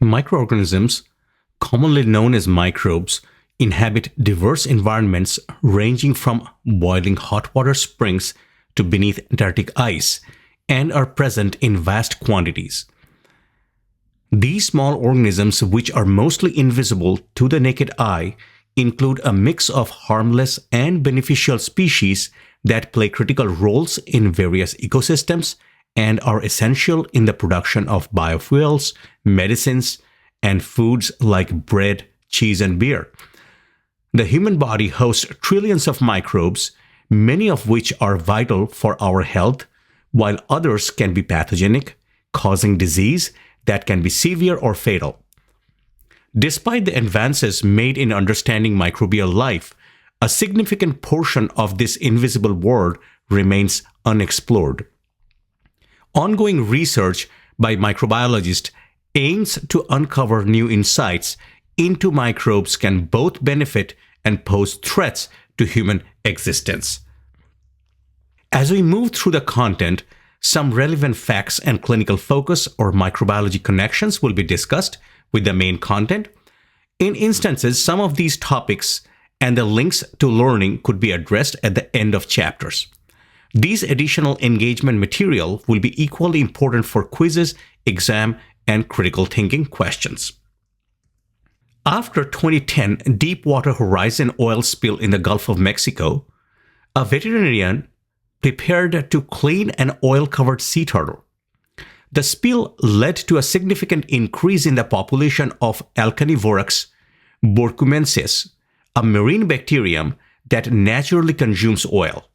Microorganisms, commonly known as microbes, inhabit diverse environments ranging from boiling hot water springs to beneath Antarctic ice and are present in vast quantities. These small organisms, which are mostly invisible to the naked eye, include a mix of harmless and beneficial species that play critical roles in various ecosystems and are essential in the production of biofuels, medicines, and foods like bread, cheese, and beer. The human body hosts trillions of microbes, many of which are vital for our health, while others can be pathogenic, causing disease that can be severe or fatal. Despite the advances made in understanding microbial life, a significant portion of this invisible world remains unexplored. Ongoing research by microbiologists aims to uncover new insights into microbes can both benefit and pose threats to human existence. As we move through the content, some relevant facts and clinical focus or microbiology connections will be discussed with the main content. In instances, some of these topics and the links to learning could be addressed at the end of chapters. These additional engagement material will be equally important for quizzes, exam, and critical thinking questions. After 2010 Deepwater Horizon oil spill in the Gulf of Mexico, a veterinarian prepared to clean an oil-covered sea turtle. The spill led to a significant increase in the population of Alcanivorax borcumensis, a marine bacterium that naturally consumes oil,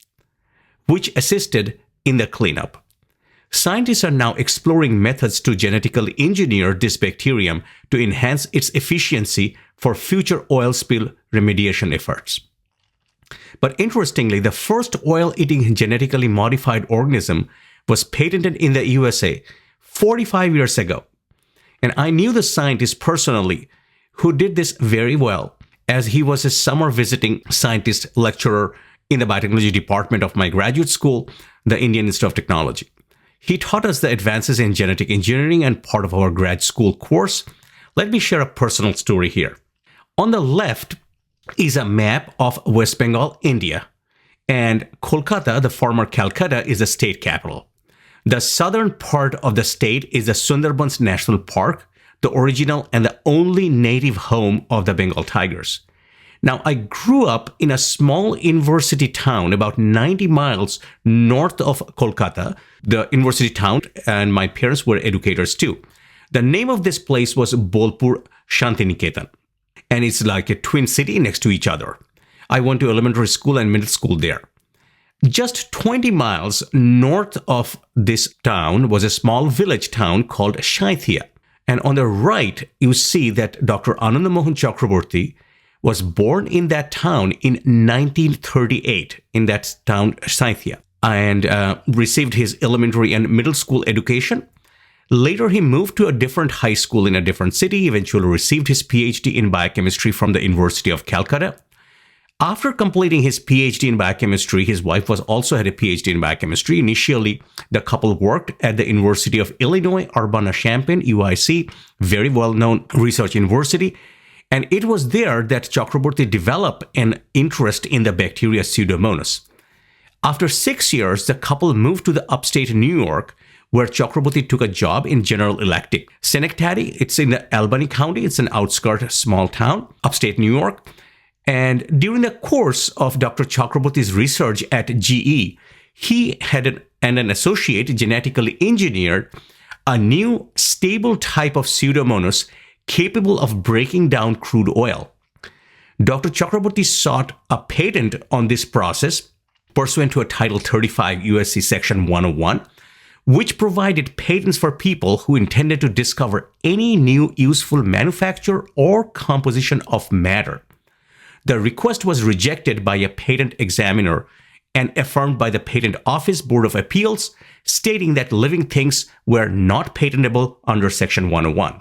which assisted in the cleanup. Scientists are now exploring methods to genetically engineer this bacterium to enhance its efficiency for future oil spill remediation efforts. But interestingly, the first oil-eating genetically modified organism was patented in the USA 45 years ago. And I knew the scientist personally who did this very well, as he was a summer visiting scientist lecturer in the biotechnology department of my graduate school, the Indian Institute of Technology. He taught us the advances in genetic engineering and part of our grad school course. Let me share a personal story here. On the left is a map of West Bengal, India, and Kolkata, the former Calcutta, is the state capital. The southern part of the state is the Sundarbans National Park, the original and the only native home of the Bengal tigers. Now, I grew up in a small university town about 90 miles north of Kolkata, the university town, and my parents were educators too. The name of this place was Bolpur Shantiniketan, and it's like a twin city next to each other. I went to elementary school and middle school there. Just 20 miles north of this town was a small village town called Shaithia. And on the right, you see that Dr. Ananda Mohan Chakraborty was born in that town in 1938, in that town, Shaithia, and received his elementary and middle school education. Later, he moved to a different high school in a different city, eventually received his PhD in biochemistry from the University of Calcutta. After completing his PhD in biochemistry, his wife also had a PhD in biochemistry. Initially, the couple worked at the University of Illinois, Urbana-Champaign, UIC, very well-known research university. And it was there that Chakraborty developed an interest in the bacteria Pseudomonas. After 6 years, the couple moved to the upstate New York, where Chakraborty took a job in General Electric. Schenectady, it's in the Albany County. It's an outskirt small town, upstate New York. And during the course of Dr. Chakraborty's research at GE, he had an associate genetically engineered a new stable type of Pseudomonas capable of breaking down crude oil. Dr. Chakraborty sought a patent on this process pursuant to a Title 35 USC Section 101, which provided patents for people who intended to discover any new useful manufacture or composition of matter. The request was rejected by a patent examiner and affirmed by the Patent Office Board of Appeals, stating that living things were not patentable under Section 101.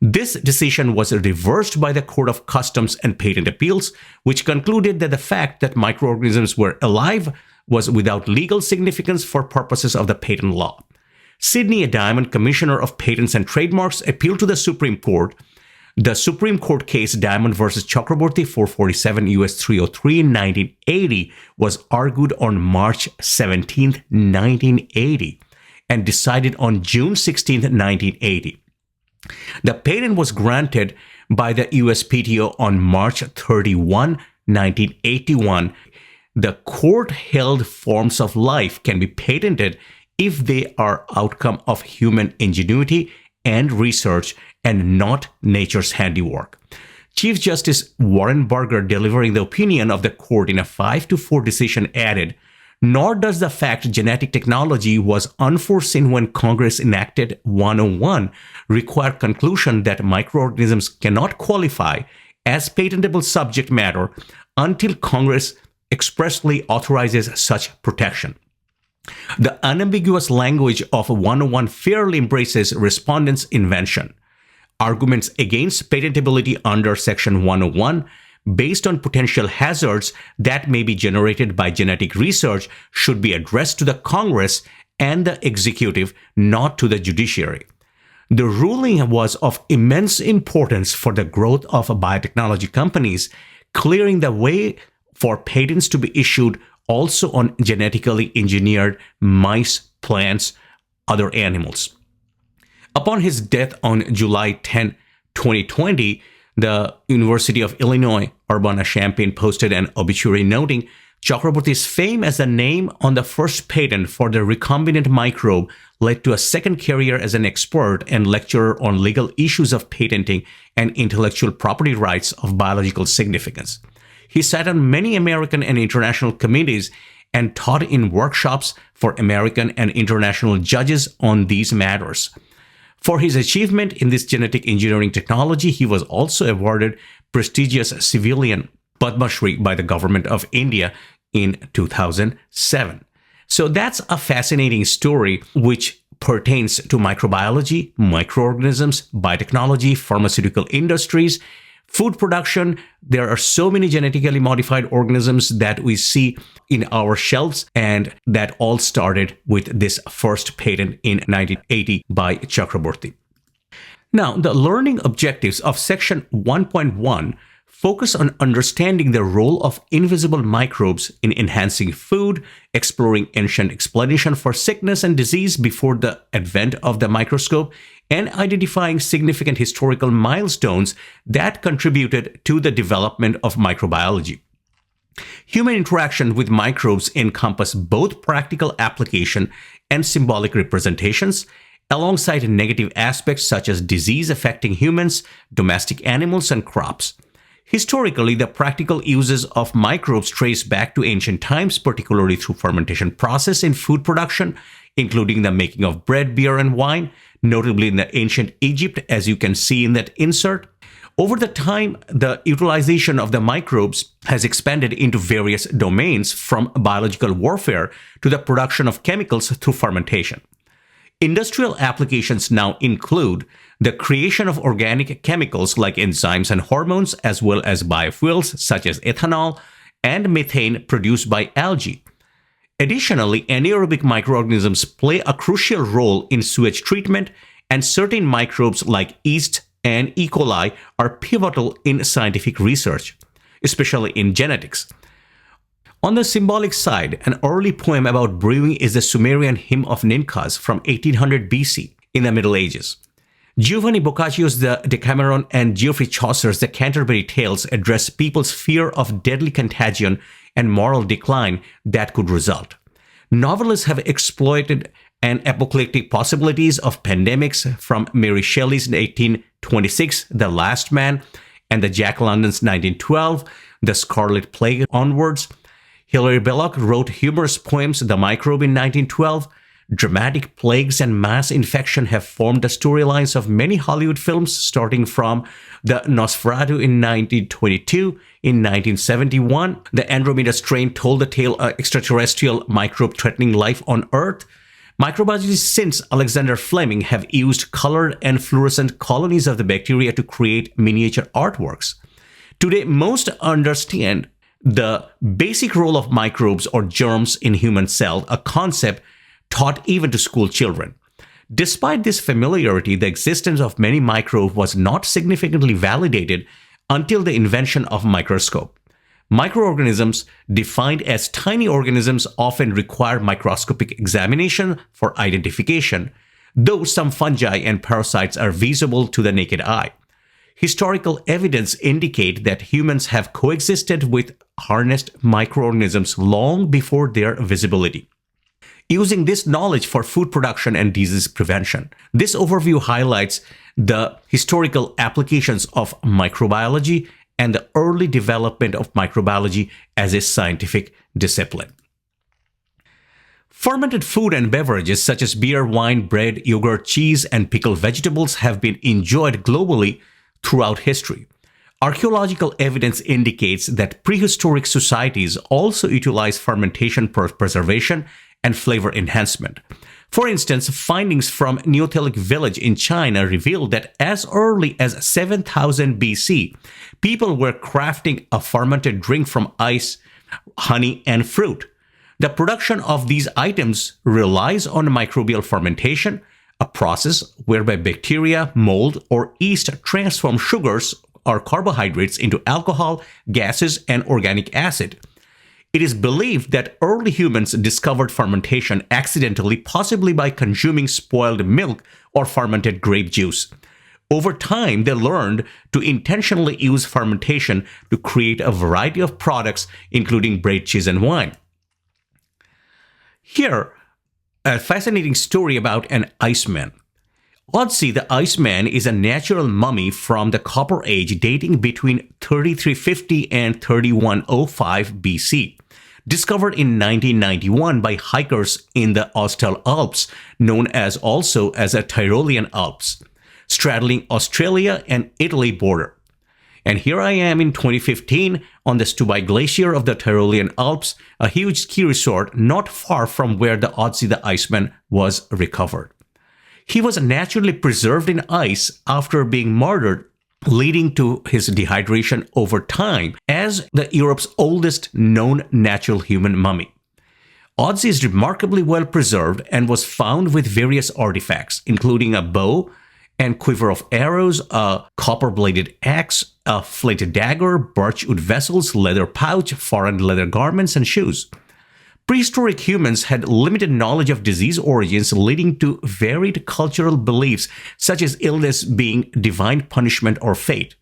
This decision was reversed by the Court of Customs and Patent Appeals, which concluded that the fact that microorganisms were alive was without legal significance for purposes of the patent law. Sidney Diamond, Commissioner of Patents and Trademarks, appealed to the Supreme Court. The Supreme Court case Diamond versus Chakraborty 447 U.S. 303 in 1980 was argued on March 17, 1980 and decided on June 16, 1980. The patent was granted by the USPTO on March 31, 1981. The court held forms of life can be patented if they are outcome of human ingenuity and research and not nature's handiwork. Chief Justice Warren Burger, delivering the opinion of the court in a 5-4 decision, added, "Nor does the fact genetic technology was unforeseen when Congress enacted 101 require conclusion that microorganisms cannot qualify as patentable subject matter until Congress expressly authorizes such protection." The unambiguous language of 101 fairly embraces respondents' invention. Arguments against patentability under Section 101 based on potential hazards that may be generated by genetic research should be addressed to the Congress and the executive, not to the judiciary. The ruling was of immense importance for the growth of biotechnology companies, clearing the way for patents to be issued also on genetically engineered mice, plants, other animals. Upon his death on July 10, 2020, the University of Illinois Urbana-Champaign posted an obituary noting Chakraborty's fame as a name on the first patent for the recombinant microbe led to a second career as an expert and lecturer on legal issues of patenting and intellectual property rights of biological significance. He sat on many American and international committees and taught in workshops for American and international judges on these matters. For his achievement in this genetic engineering technology, he was also awarded prestigious civilian Padma Shri by the government of India in 2007. So that's a fascinating story which pertains to microbiology, microorganisms, biotechnology, pharmaceutical industries, food production. There are so many genetically modified organisms that we see in our shelves, and that all started with this first patent in 1980 by Chakraborty. Now, the learning objectives of Section 1.1 focus on understanding the role of invisible microbes in enhancing food, exploring ancient explanation for sickness and disease before the advent of the microscope, and identifying significant historical milestones that contributed to the development of microbiology. Human interaction with microbes encompass both practical application and symbolic representations, alongside negative aspects such as disease affecting humans, domestic animals, and crops. Historically, the practical uses of microbes trace back to ancient times, particularly through fermentation process in food production, including the making of bread, beer, and wine, notably in the ancient Egypt, as you can see in that insert. Over the time, the utilization of the microbes has expanded into various domains, from biological warfare to the production of chemicals through fermentation. Industrial applications now include the creation of organic chemicals like enzymes and hormones, as well as biofuels such as ethanol and methane produced by algae. Additionally, anaerobic microorganisms play a crucial role in sewage treatment, and certain microbes like yeast and E. coli are pivotal in scientific research, especially in genetics. On the symbolic side, an early poem about brewing is the Sumerian Hymn of Ninkas from 1800 BC in the Middle Ages. Giovanni Boccaccio's The Decameron and Geoffrey Chaucer's The Canterbury Tales address people's fear of deadly contagion and moral decline that could result. Novelists have exploited an apocalyptic possibilities of pandemics, from Mary Shelley's 1826 The Last Man and the Jack London's 1912 The Scarlet Plague onwards. Hilary Belloc wrote humorous poems The Microbe in 1912. Dramatic plagues and mass infection have formed the storylines of many Hollywood films, starting from The Nosferatu in 1922. In 1971, the Andromeda strain told the tale of extraterrestrial microbe threatening life on Earth. Microbiologists since Alexander Fleming have used colored and fluorescent colonies of the bacteria to create miniature artworks. Today, most understand the basic role of microbes or germs in human cells, a concept taught even to school children. Despite this familiarity, the existence of many microbes was not significantly validated until the invention of microscope. Microorganisms, defined as tiny organisms, often require microscopic examination for identification, though some fungi and parasites are visible to the naked eye. Historical evidence indicate that humans have coexisted with harnessed microorganisms long before their visibility, using this knowledge for food production and disease prevention. This overview highlights the historical applications of microbiology and the early development of microbiology as a scientific discipline. Fermented food and beverages such as beer, wine, bread, yogurt, cheese, and pickled vegetables have been enjoyed globally throughout history. Archaeological evidence indicates that prehistoric societies also utilized fermentation for preservation and flavor enhancement. For instance, findings from Neolithic village in China revealed that as early as 7000 BC, people were crafting a fermented drink from ice, honey, and fruit. The production of these items relies on microbial fermentation, a process whereby bacteria, mold, or yeast transform sugars or carbohydrates into alcohol, gases, and organic acid. It is believed that early humans discovered fermentation accidentally, possibly by consuming spoiled milk or fermented grape juice. Over time, they learned to intentionally use fermentation to create a variety of products, including bread, cheese, and wine. Here, a fascinating story about an Iceman. Otzi the Iceman is a natural mummy from the Copper Age dating between 3350 and 3105 BC. Discovered in 1991 by hikers in the Austral Alps, known as also as the Tyrolean Alps, straddling Australia and Italy border. And here I am in 2015 on the Stubai Glacier of the Tyrolean Alps, a huge ski resort not far from where the Otzi the Iceman was recovered. He was naturally preserved in ice after being murdered, leading to his dehydration over time as Europe's oldest known natural human mummy. Otzi is remarkably well preserved and was found with various artifacts, including a bow and quiver of arrows, a copper-bladed axe, a flayed dagger, birchwood vessels, leather pouch, foreign leather garments, and shoes. Prehistoric humans had limited knowledge of disease origins, leading to varied cultural beliefs such as illness being divine punishment or fate.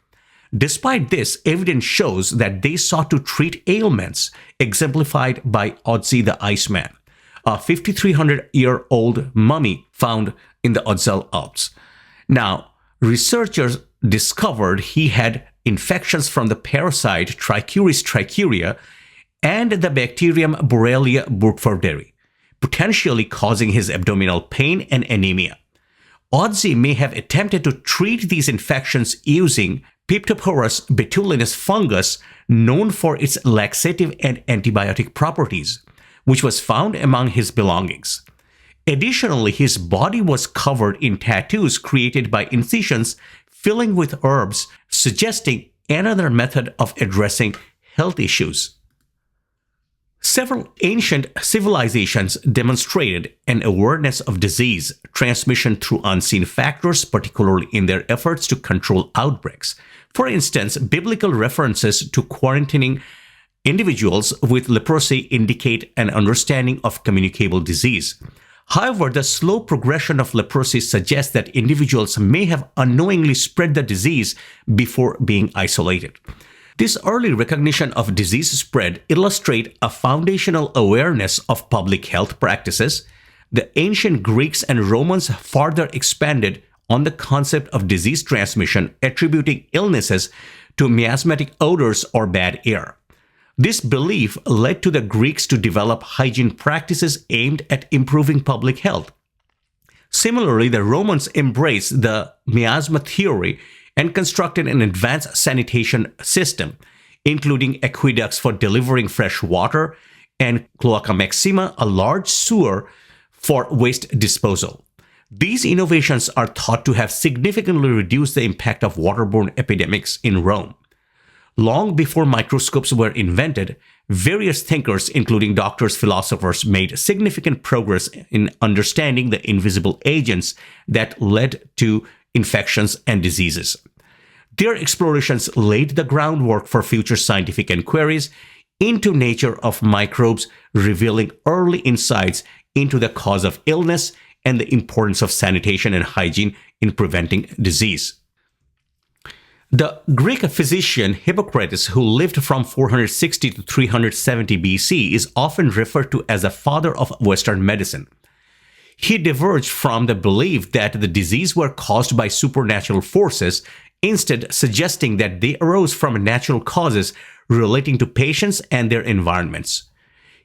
Despite this, evidence shows that they sought to treat ailments, exemplified by Otzi the Iceman, a 5,300-year-old mummy found in the Otzal Alps. Now, researchers discovered he had infections from the parasite Trichuris trichuria and the bacterium Borrelia burgdorferi, potentially causing his abdominal pain and anemia. Otzi may have attempted to treat these infections using Piptoporus betulinus fungus, known for its laxative and antibiotic properties, which was found among his belongings. Additionally, his body was covered in tattoos created by incisions filling with herbs, suggesting another method of addressing health issues. Several ancient civilizations demonstrated an awareness of disease transmission through unseen factors, particularly in their efforts to control outbreaks. For instance, biblical references to quarantining individuals with leprosy indicate an understanding of communicable disease. However, the slow progression of leprosy suggests that individuals may have unknowingly spread the disease before being isolated. This early recognition of disease spread illustrates a foundational awareness of public health practices. The ancient Greeks and Romans further expanded on the concept of disease transmission, attributing illnesses to miasmatic odors or bad air. This belief led to the Greeks to develop hygiene practices aimed at improving public health. Similarly, the Romans embraced the miasma theory and constructed an advanced sanitation system, including aqueducts for delivering fresh water and cloaca maxima, a large sewer for waste disposal. These innovations are thought to have significantly reduced the impact of waterborne epidemics in Rome. Long before microscopes were invented, various thinkers, including doctors, philosophers, made significant progress in understanding the invisible agents that led to infections and diseases. Their explorations laid the groundwork for future scientific inquiries into nature of microbes, revealing early insights into the cause of illness and the importance of sanitation and hygiene in preventing disease. The Greek physician Hippocrates, who lived from 460 to 370 BC, is often referred to as the father of Western medicine. He diverged from the belief that the diseases were caused by supernatural forces, instead suggesting that they arose from natural causes relating to patients and their environments.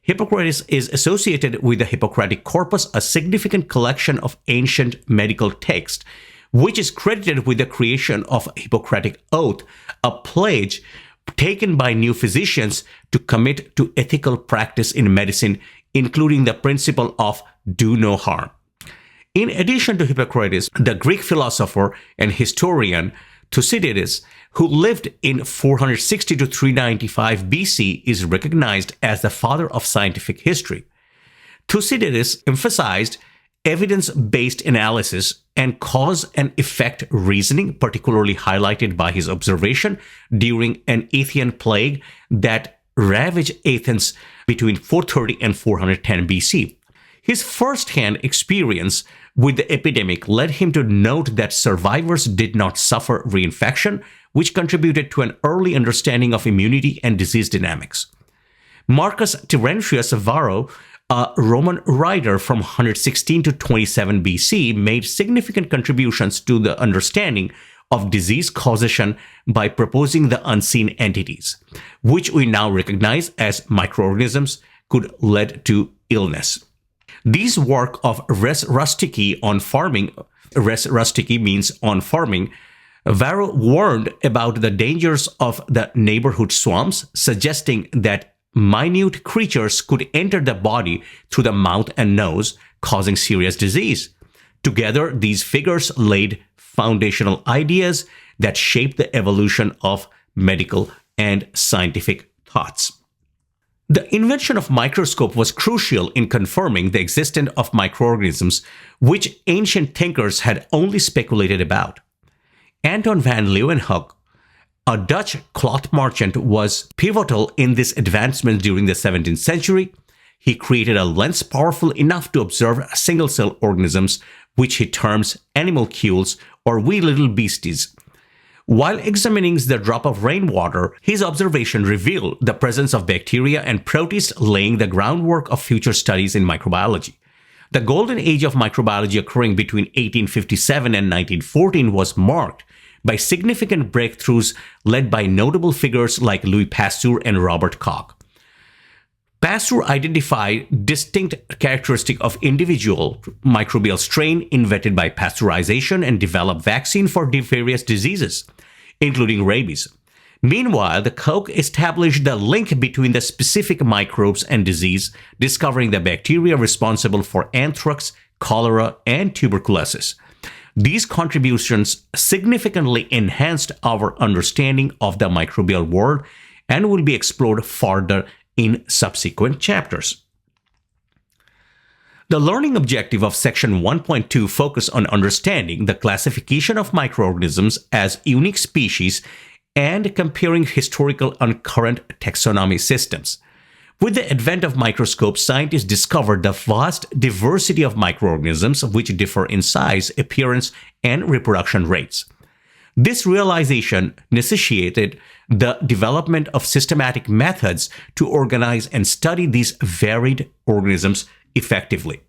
Hippocrates is associated with the Hippocratic Corpus, a significant collection of ancient medical texts, which is credited with the creation of Hippocratic Oath, a pledge taken by new physicians to commit to ethical practice in medicine, including the principle of do no harm. In addition to Hippocrates, the Greek philosopher and historian Thucydides, who lived in 460 to 395 BC, is recognized as the father of scientific history. Thucydides emphasized evidence-based analysis and cause and effect reasoning, particularly highlighted by his observation during an Athenian plague that ravaged Athens between 430 and 410 BC. His first-hand experience with the epidemic led him to note that survivors did not suffer reinfection, which contributed to an early understanding of immunity and disease dynamics. Marcus Terentius Varro, a Roman writer from 116 to 27 BC, made significant contributions to the understanding of disease causation by proposing the unseen entities, which we now recognize as microorganisms, could lead to illness. These work of res rustici on farming, res rustici means on farming, Varro warned about the dangers of the neighborhood swamps, suggesting that minute creatures could enter the body through the mouth and nose, causing serious disease. Together, these figures laid foundational ideas that shaped the evolution of medical and scientific thoughts. The invention of microscope was crucial in confirming the existence of microorganisms, which ancient thinkers had only speculated about. Anton van Leeuwenhoek, a Dutch cloth merchant, was pivotal in this advancement during the 17th century. He created a lens powerful enough to observe single-cell organisms, which he terms animalcules or wee little beasties. While examining the drop of rainwater, his observation revealed the presence of bacteria and protists, laying the groundwork of future studies in microbiology. The golden age of microbiology, occurring between 1857 and 1914, was marked by significant breakthroughs led by notable figures like Louis Pasteur and Robert Koch. Pasteur identified distinct characteristics of individual microbial strain invented by pasteurization and developed vaccine for various diseases, including rabies. Meanwhile, the Koch established the link between the specific microbes and disease, discovering the bacteria responsible for anthrax, cholera, and tuberculosis. These contributions significantly enhanced our understanding of the microbial world and will be explored further in subsequent chapters. The learning objective of Section 1.2 focus on understanding the classification of microorganisms as unique species and comparing historical and current taxonomy systems. With the advent of microscopes, scientists discovered the vast diversity of microorganisms which differ in size, appearance, and reproduction rates. This realization necessitated the development of systematic methods to organize and study these varied organisms effectively.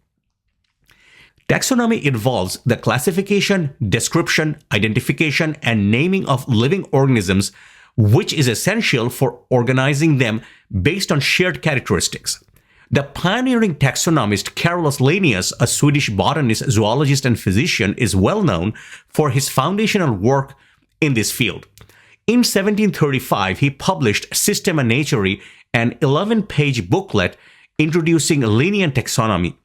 Taxonomy involves the classification, description, identification, and naming of living organisms, which is essential for organizing them based on shared characteristics. The pioneering taxonomist Carolus Linnaeus, a Swedish botanist, zoologist, and physician, is well known for his foundational work in this field. In 1735, he published Systema Naturae, an 11-page booklet introducing Linnaean taxonomy,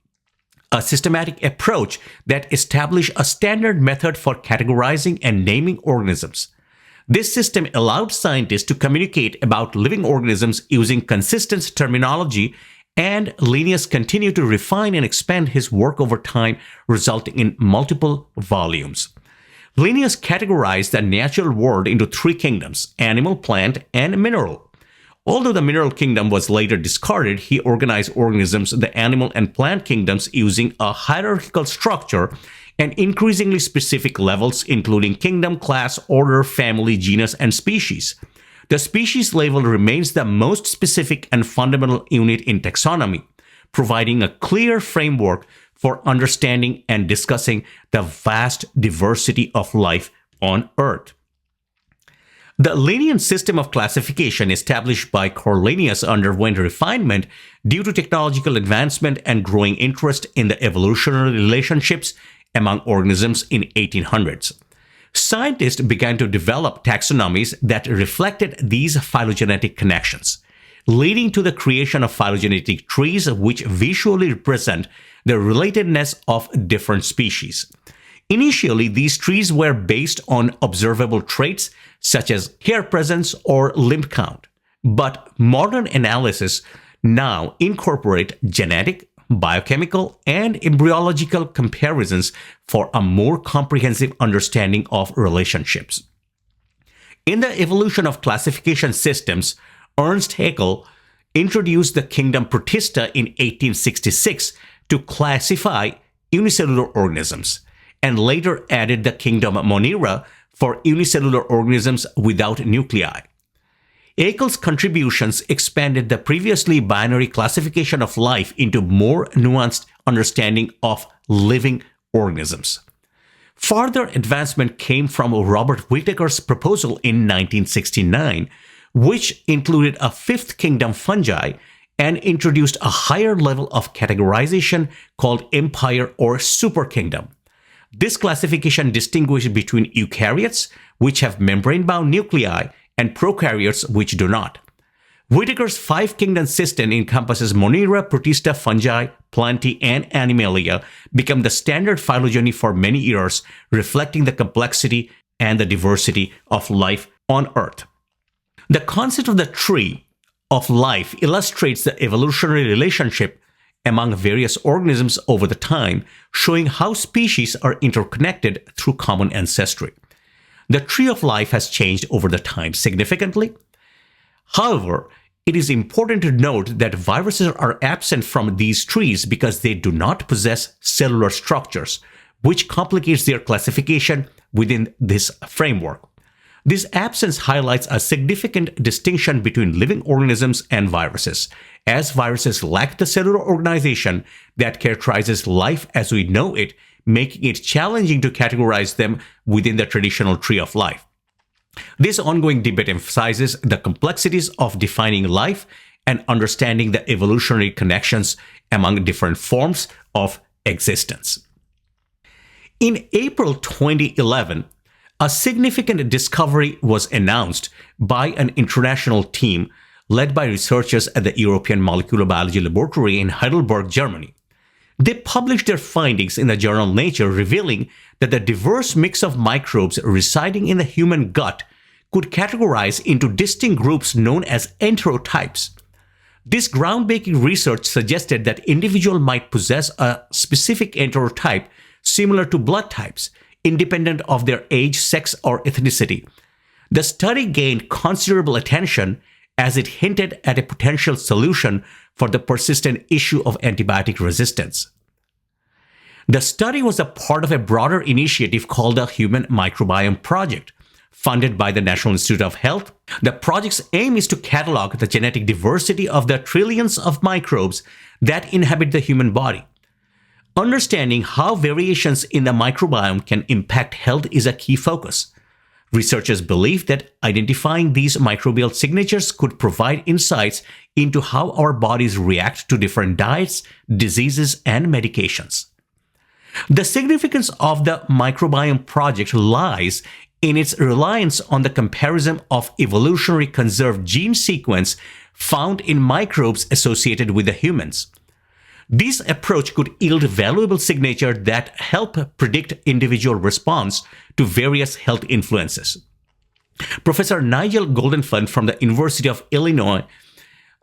a systematic approach that established a standard method for categorizing and naming organisms. This system allowed scientists to communicate about living organisms using consistent terminology, and Linnaeus continued to refine and expand his work over time, resulting in multiple volumes. Linnaeus categorized the natural world into three kingdoms: animal, plant, and mineral. Although the mineral kingdom was later discarded, he organized organisms, the animal and plant kingdoms, using a hierarchical structure and increasingly specific levels, including kingdom, class, order, family, genus, and species. The species level remains the most specific and fundamental unit in taxonomy, providing a clear framework for understanding and discussing the vast diversity of life on Earth. The Linnaean system of classification established by Linnaeus underwent refinement due to technological advancement and growing interest in the evolutionary relationships among organisms in 1800s. Scientists began to develop taxonomies that reflected these phylogenetic connections, leading to the creation of phylogenetic trees which visually represent the relatedness of different species. Initially, these trees were based on observable traits such as hair presence or limb count, but modern analysis now incorporate genetic, biochemical, and embryological comparisons for a more comprehensive understanding of relationships. In the evolution of classification systems, Ernst Haeckel introduced the kingdom Protista in 1866 to classify unicellular organisms, and later added the kingdom Monera for unicellular organisms without nuclei. Haeckel's contributions expanded the previously binary classification of life into more nuanced understanding of living organisms. Further advancement came from Robert Whittaker's proposal in 1969, which included a fifth kingdom fungi and introduced a higher level of categorization called empire or superkingdom. This classification distinguished between eukaryotes, which have membrane-bound nuclei, and prokaryotes, which do not. Whittaker's five-kingdom system encompasses Monera, Protista, fungi, plantae, and animalia, become the standard phylogeny for many years, reflecting the complexity and the diversity of life on Earth. The concept of the tree of life illustrates the evolutionary relationship among various organisms over the time, showing how species are interconnected through common ancestry. The tree of life has changed over the time significantly. However, it is important to note that viruses are absent from these trees because they do not possess cellular structures, which complicates their classification within this framework. This absence highlights a significant distinction between living organisms and viruses, as viruses lack the cellular organization that characterizes life as we know it, making it challenging to categorize them within the traditional tree of life. This ongoing debate emphasizes the complexities of defining life and understanding the evolutionary connections among different forms of existence. In April 2011, a significant discovery was announced by an international team led by researchers at the European Molecular Biology Laboratory in Heidelberg, Germany. They published their findings in the journal Nature, revealing that the diverse mix of microbes residing in the human gut could categorize into distinct groups known as enterotypes. This groundbreaking research suggested that individuals might possess a specific enterotype similar to blood types, independent of their age, sex, or ethnicity. The study gained considerable attention as it hinted at a potential solution for the persistent issue of antibiotic resistance. The study was a part of a broader initiative called the Human Microbiome Project, funded by the National Institute of Health. The project's aim is to catalog the genetic diversity of the trillions of microbes that inhabit the human body. Understanding how variations in the microbiome can impact health is a key focus. Researchers believe that identifying these microbial signatures could provide insights into how our bodies react to different diets, diseases, and medications. The significance of the Microbiome Project lies in its reliance on the comparison of evolutionary conserved gene sequence found in microbes associated with the humans. This approach could yield valuable signatures that help predict individual response to various health influences. Professor Nigel Goldenflint from the University of Illinois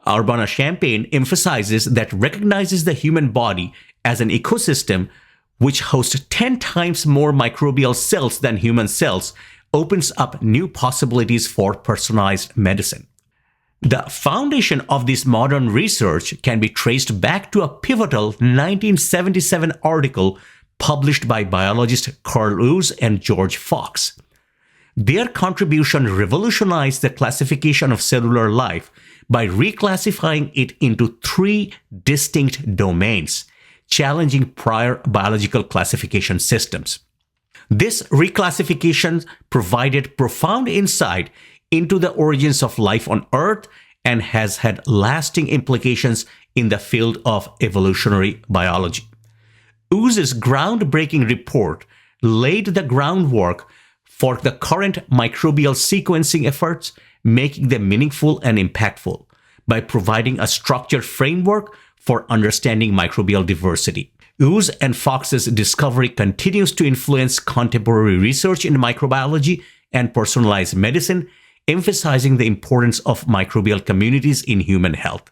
Urbana-Champaign emphasizes that recognizes the human body as an ecosystem which hosts 10 times more microbial cells than human cells opens up new possibilities for personalized medicine. The foundation of this modern research can be traced back to a pivotal 1977 article published by biologists Carl Woese and George Fox. Their contribution revolutionized the classification of cellular life by reclassifying it into 3 distinct domains, challenging prior biological classification systems. This reclassification provided profound insight into the origins of life on Earth and has had lasting implications in the field of evolutionary biology. Woose's groundbreaking report laid the groundwork for the current microbial sequencing efforts, making them meaningful and impactful by providing a structured framework for understanding microbial diversity. Woese and Fox's discovery continues to influence contemporary research in microbiology and personalized medicine, emphasizing the importance of microbial communities in human health.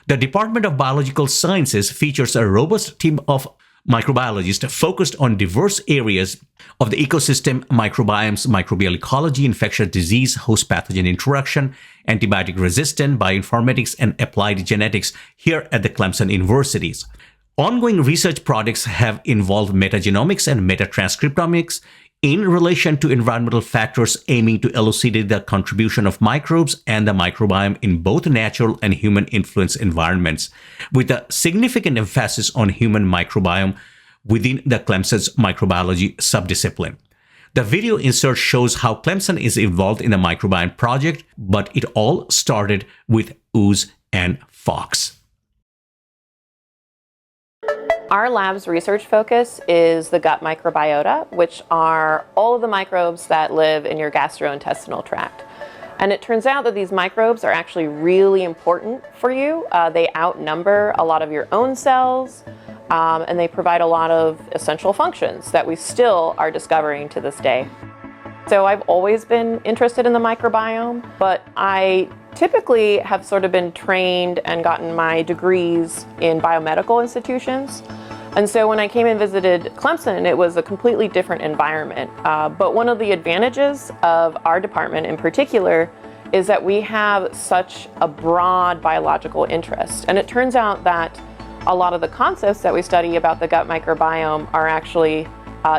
The Department of Biological Sciences features a robust team of microbiologists focused on diverse areas of the ecosystem: microbiomes, microbial ecology, infectious disease, host pathogen interaction, antibiotic resistance, bioinformatics, and applied genetics here at the Clemson universities. Ongoing research projects have involved metagenomics and metatranscriptomics in relation to environmental factors, aiming to elucidate the contribution of microbes and the microbiome in both natural and human-influenced environments, with a significant emphasis on human microbiome within the Clemson's microbiology subdiscipline. The video insert shows how Clemson is involved in the microbiome project, but it all started with Woese and Fox. Our lab's research focus is the gut microbiota, which are all of the microbes that live in your gastrointestinal tract. And it turns out that these microbes are actually really important for you. They outnumber a lot of your own cells, and they provide a lot of essential functions that we still are discovering to this day. So I've always been interested in the microbiome, but I typically have sort of been trained and gotten my degrees in biomedical institutions. And so when I came and visited Clemson, it was a completely different environment. But one of the advantages of our department in particular is that we have such a broad biological interest. And it turns out that a lot of the concepts that we study about the gut microbiome are actually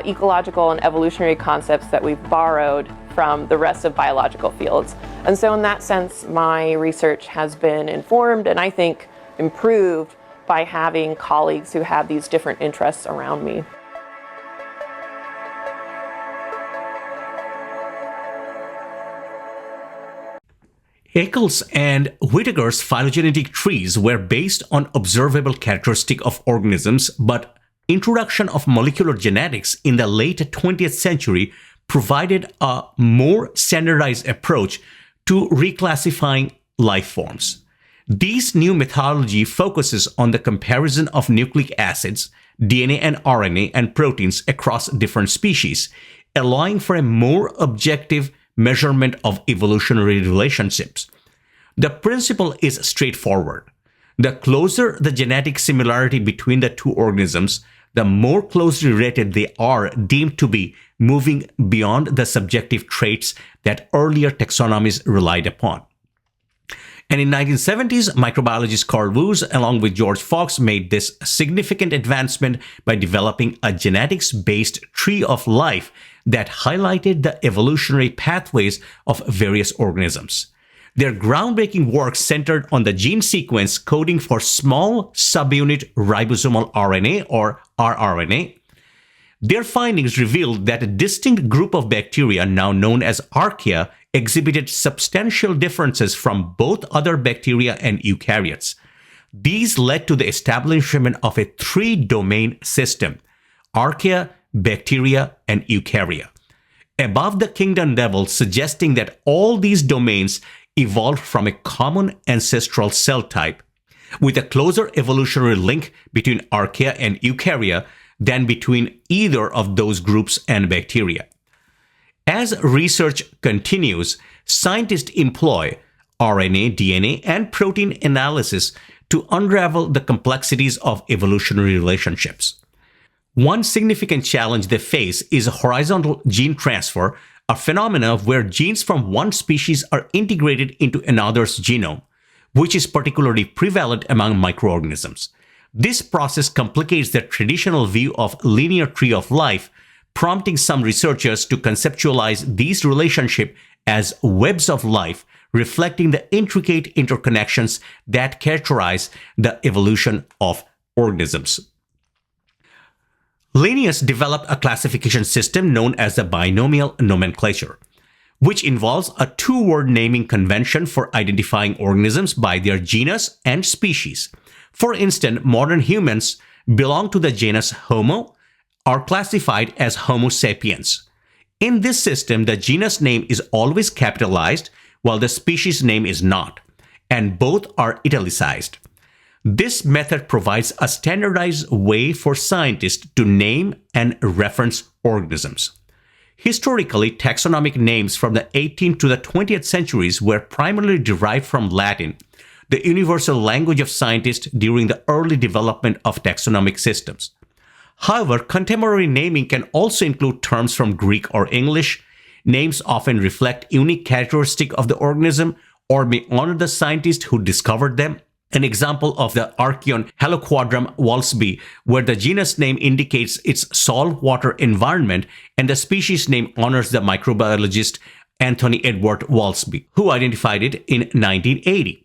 ecological and evolutionary concepts that we've borrowed from the rest of biological fields. And so in that sense, my research has been informed and I think improved by having colleagues who have these different interests around me. Eccles and Whittaker's phylogenetic trees were based on observable characteristics of organisms, but introduction of molecular genetics in the late 20th century provided a more standardized approach to reclassifying life forms. This new methodology focuses on the comparison of nucleic acids, DNA and RNA, and proteins across different species, allowing for a more objective measurement of evolutionary relationships. The principle is straightforward. The closer the genetic similarity between the two organisms, the more closely related they are deemed to be, moving beyond the subjective traits that earlier taxonomies relied upon. And in 1970s, microbiologist Carl Woese, along with George Fox, made this significant advancement by developing a genetics-based tree of life that highlighted the evolutionary pathways of various organisms. Their groundbreaking work centered on the gene sequence coding for small subunit ribosomal RNA, or rRNA. Their findings revealed that a distinct group of bacteria, now known as archaea, exhibited substantial differences from both other bacteria and eukaryotes. These led to the establishment of a 3-domain system: archaea, bacteria, and eukarya, above the kingdom level, suggesting that all these domains evolved from a common ancestral cell type, with a closer evolutionary link between archaea and eukarya than between either of those groups and bacteria. As research continues, scientists employ RNA, DNA, and protein analysis to unravel the complexities of evolutionary relationships. One significant challenge they face is horizontal gene transfer, a phenomenon where genes from one species are integrated into another's genome, which is particularly prevalent among microorganisms. This process complicates the traditional view of linear tree of life, prompting some researchers to conceptualize these relationships as webs of life, reflecting the intricate interconnections that characterize the evolution of organisms. Linnaeus developed a classification system known as the binomial nomenclature, which involves a two-word naming convention for identifying organisms by their genus and species. For instance, modern humans belong to the genus Homo, are classified as Homo sapiens. In this system, the genus name is always capitalized, while the species name is not, and both are italicized. This method provides a standardized way for scientists to name and reference organisms. Historically, taxonomic names from the 18th to the 20th centuries were primarily derived from Latin, the universal language of scientists during the early development of taxonomic systems. However, contemporary naming can also include terms from Greek or English. Names often reflect unique characteristics of the organism or may honor the scientist who discovered them. An example of the Archeon Haloquadrum Wolsby, where the genus name indicates its saltwater environment and the species name honors the microbiologist Anthony Edward Wolsby, who identified it in 1980.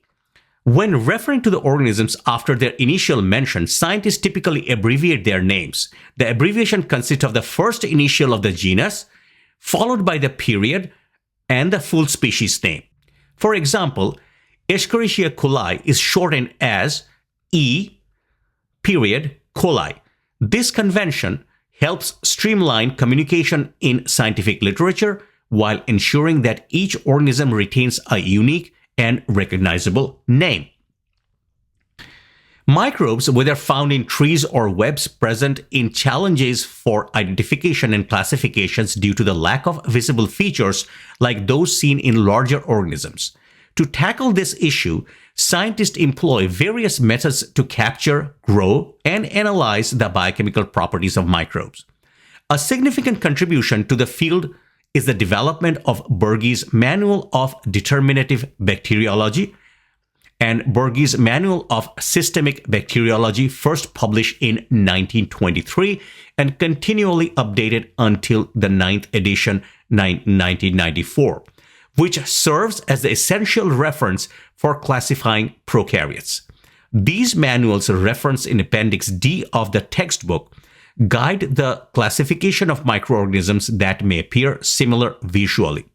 When referring to the organisms after their initial mention, scientists typically abbreviate their names. The abbreviation consists of the first initial of the genus, followed by the period and the full species name. For example, Escherichia coli is shortened as E. coli. This convention helps streamline communication in scientific literature while ensuring that each organism retains a unique and recognizable name. Microbes, whether found in trees or webs, present in challenges for identification and classifications due to the lack of visible features like those seen in larger organisms. To tackle this issue, scientists employ various methods to capture, grow, and analyze the biochemical properties of microbes. A significant contribution to the field is the development of Bergey's Manual of Determinative Bacteriology and Bergey's Manual of Systemic Bacteriology, first published in 1923 and continually updated until the 9th edition, 1994, which serves as the essential reference for classifying prokaryotes. These manuals, referenced in Appendix D of the textbook, guide the classification of microorganisms that may appear similar visually.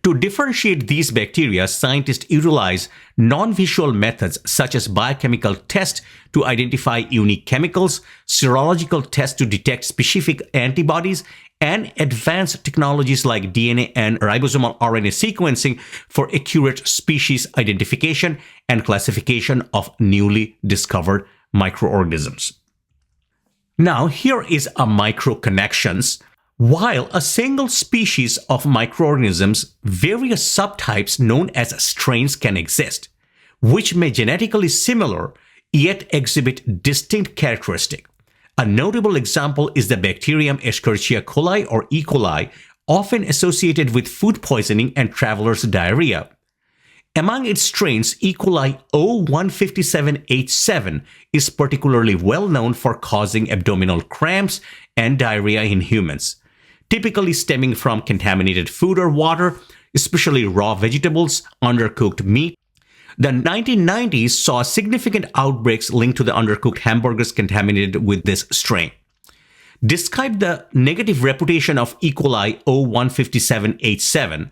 To differentiate these bacteria, scientists utilize non-visual methods such as biochemical tests to identify unique chemicals, serological tests to detect specific antibodies, and advanced technologies like DNA and ribosomal RNA sequencing for accurate species identification and classification of newly discovered microorganisms. Now, here is a microconnections. While a single species of microorganisms, various subtypes known as strains can exist, which may genetically similar yet exhibit distinct characteristics. A notable example is the bacterium Escherichia coli or E. coli, often associated with food poisoning and traveler's diarrhea. Among its strains, E. coli O157H7 is particularly well known for causing abdominal cramps and diarrhea in humans, typically stemming from contaminated food or water, especially raw vegetables, undercooked meat. The 1990s saw significant outbreaks linked to the undercooked hamburgers contaminated with this strain. Despite the negative reputation of E. coli O157H7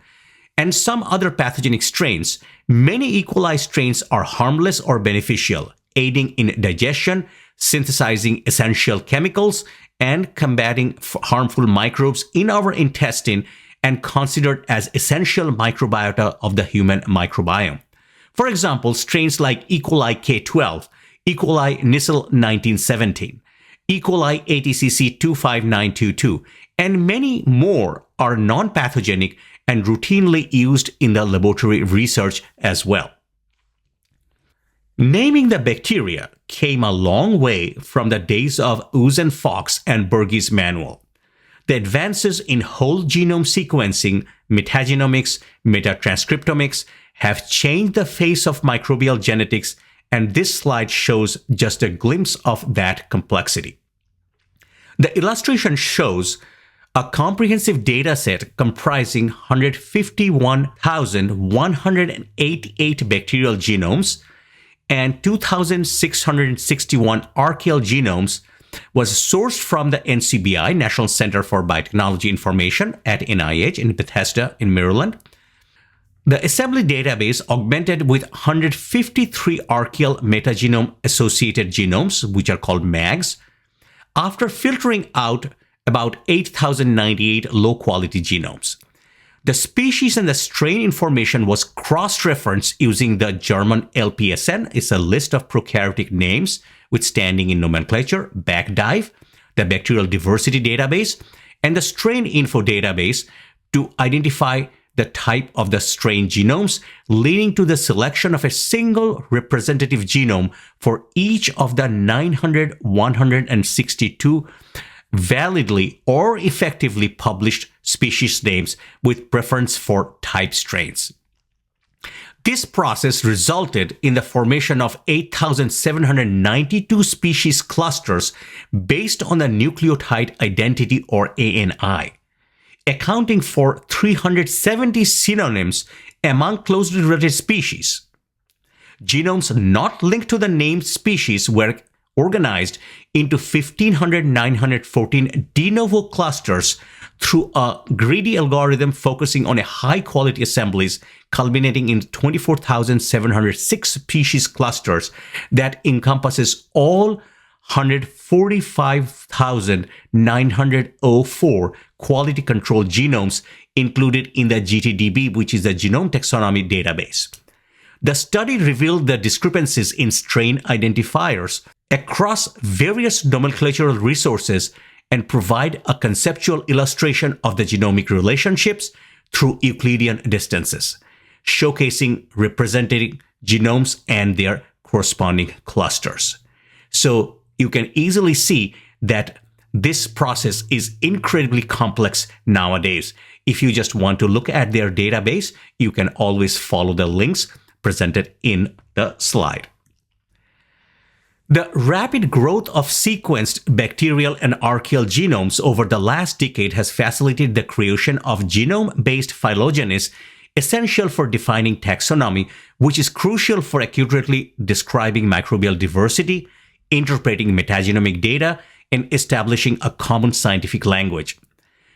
and some other pathogenic strains, many E. coli strains are harmless or beneficial, aiding in digestion, synthesizing essential chemicals, and combating harmful microbes in our intestine, and considered as essential microbiota of the human microbiome. For example, strains like E. coli K12, E. coli Nissel 1917, E. coli ATCC 25922, and many more are non-pathogenic and routinely used in the laboratory research as well. Naming the bacteria came a long way from the days of Usen-Fox and Burgess manual. The advances in whole genome sequencing, metagenomics, metatranscriptomics have changed the face of microbial genetics, and this slide shows just a glimpse of that complexity. The illustration shows a comprehensive dataset comprising 151,188 bacterial genomes and 2,661 archaeal genomes was sourced from the NCBI, National Center for Biotechnology Information at NIH in Bethesda in Maryland. The assembly database augmented with 153 archaeal metagenome-associated genomes, which are called MAGs, after filtering out about 8,098 low-quality genomes. The species and the strain information was cross-referenced using the German LPSN. It's a list of prokaryotic names with standing in nomenclature, BACDIVE, the Bacterial Diversity Database, and the Strain Info Database to identify the type of the strain genomes, leading to the selection of a single representative genome for each of the 162 validly or effectively published species names with preference for type strains. This process resulted in the formation of 8,792 species clusters based on the nucleotide identity or ANI, accounting for 370 synonyms among closely related species. Genomes not linked to the named species were organized into 15,914 de novo clusters through a greedy algorithm focusing on a high-quality assemblies, culminating in 24,706 species clusters that encompasses all 145,904 quality control genomes included in the GTDB, which is the Genome Taxonomy Database. The study revealed the discrepancies in strain identifiers across various nomenclatural resources and provide a conceptual illustration of the genomic relationships through Euclidean distances, showcasing representing genomes and their corresponding clusters. So you can easily see that this process is incredibly complex nowadays. If you just want to look at their database, you can always follow the links presented in the slide. The rapid growth of sequenced bacterial and archaeal genomes over the last decade has facilitated the creation of genome-based phylogenies essential for defining taxonomy, which is crucial for accurately describing microbial diversity, interpreting metagenomic data, and establishing a common scientific language.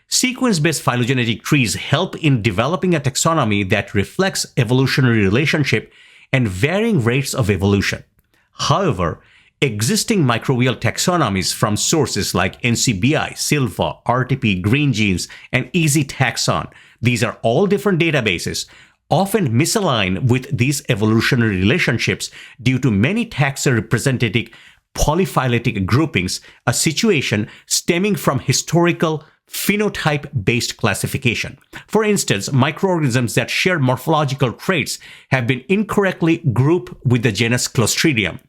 Sequence-based phylogenetic trees help in developing a taxonomy that reflects evolutionary relationship and varying rates of evolution. However, existing microbial taxonomies from sources like NCBI, Silva, RTP, Green Genes, and EasyTaxon, these are all different databases, often misalign with these evolutionary relationships due to many taxa-representative polyphyletic groupings, a situation stemming from historical phenotype-based classification. For instance, microorganisms that share morphological traits have been incorrectly grouped with the genus Clostridium.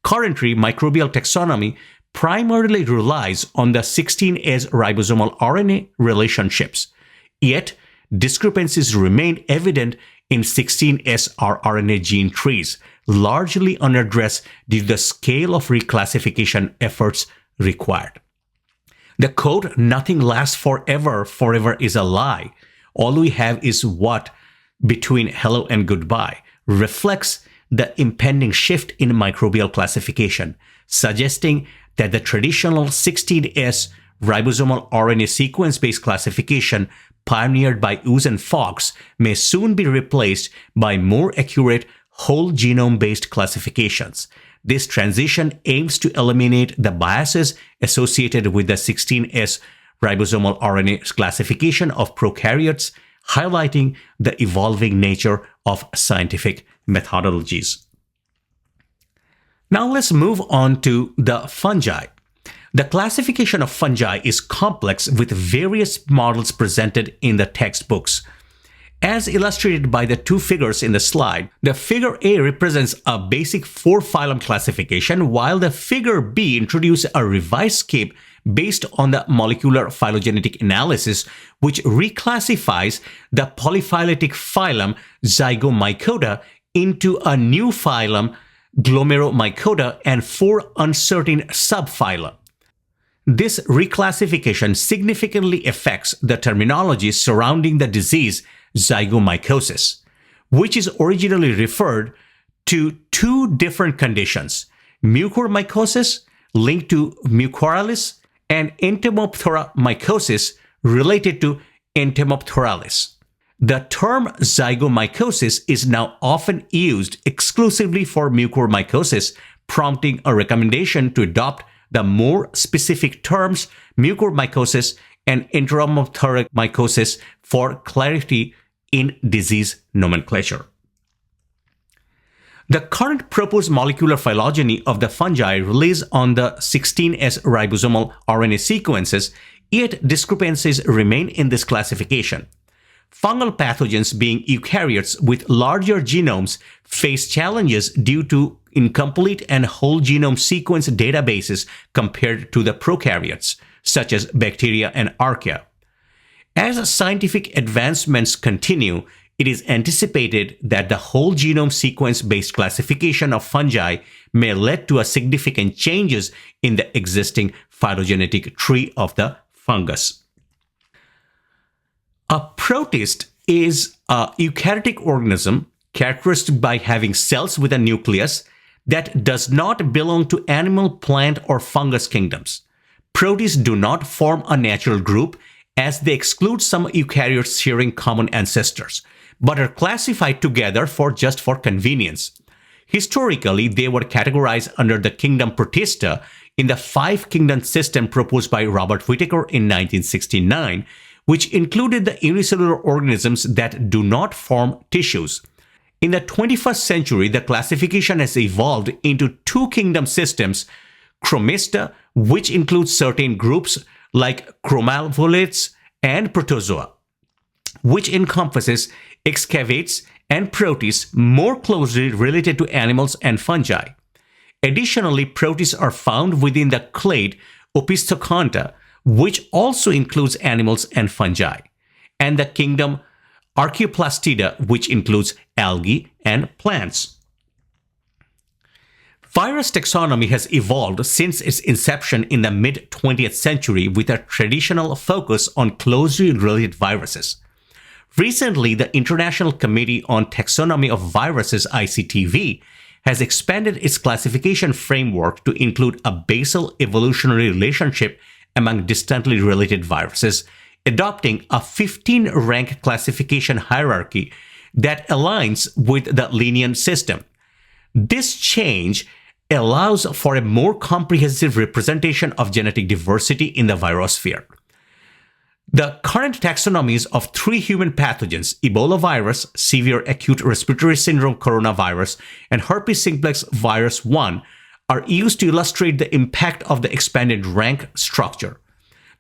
Currently, microbial taxonomy primarily relies on the 16S ribosomal RNA relationships. Yet, discrepancies remain evident in 16S rRNA gene trees, largely unaddressed due to the scale of reclassification efforts required. The quote, "Nothing lasts forever, forever is a lie. All we have is what between hello and goodbye," reflects the impending shift in microbial classification, suggesting that the traditional 16S ribosomal RNA sequence-based classification pioneered by Usen-Fox may soon be replaced by more accurate whole genome-based classifications. This transition aims to eliminate the biases associated with the 16S ribosomal RNA classification of prokaryotes, highlighting the evolving nature of scientific methodologies. Now let's move on to the fungi. The classification of fungi is complex with various models presented in the textbooks. As illustrated by the two figures in the slide, the figure A represents a basic 4-phylum classification, while the figure B introduces a revised scheme based on the molecular phylogenetic analysis, which reclassifies the polyphyletic phylum Zygomycota into a new phylum Glomeromycota and 4 uncertain subphyla. This reclassification significantly affects the terminology surrounding the disease zygomycosis, which is originally referred to two different conditions: mucormycosis linked to mucoralis and entomophthalmycosis related to entomophthalis. The term zygomycosis is now often used exclusively for mucormycosis, prompting a recommendation to adopt the more specific terms mucormycosis and entomophthalmycosis for clarity in disease nomenclature. The current proposed molecular phylogeny of the fungi relies on the 16S ribosomal RNA sequences, yet discrepancies remain in this classification. Fungal pathogens, being eukaryotes with larger genomes, face challenges due to incomplete and whole genome sequence databases compared to the prokaryotes, such as bacteria and archaea. As scientific advancements continue, it is anticipated that the whole genome sequence-based classification of fungi may lead to significant changes in the existing phylogenetic tree of the fungus. A protist is a eukaryotic organism characterized by having cells with a nucleus that does not belong to animal, plant, or fungus kingdoms. Protists do not form a natural group, as they exclude some eukaryotes sharing common ancestors, but are classified together for convenience. Historically, they were categorized under the kingdom Protista in the 5-kingdom system proposed by Robert Whittaker in 1969, which included the unicellular organisms that do not form tissues. In the 21st century, the classification has evolved into 2-kingdom systems: Chromista, which includes certain groups like chromalvolites, and Protozoa, which encompasses excavates and protists more closely related to animals and fungi. Additionally, protists are found within the clade Opisthokonta, which also includes animals and fungi, and the kingdom Archaeoplastida, which includes algae and plants. Virus taxonomy has evolved since its inception in the mid-20th century with a traditional focus on closely related viruses. Recently, the International Committee on Taxonomy of Viruses, ICTV, has expanded its classification framework to include a basal evolutionary relationship among distantly related viruses, adopting a 15-rank classification hierarchy that aligns with the Linnean system. This change allows for a more comprehensive representation of genetic diversity in the virosphere. The current taxonomies of 3 human pathogens, Ebola virus, severe acute respiratory syndrome coronavirus, and herpes simplex virus 1, are used to illustrate the impact of the expanded rank structure.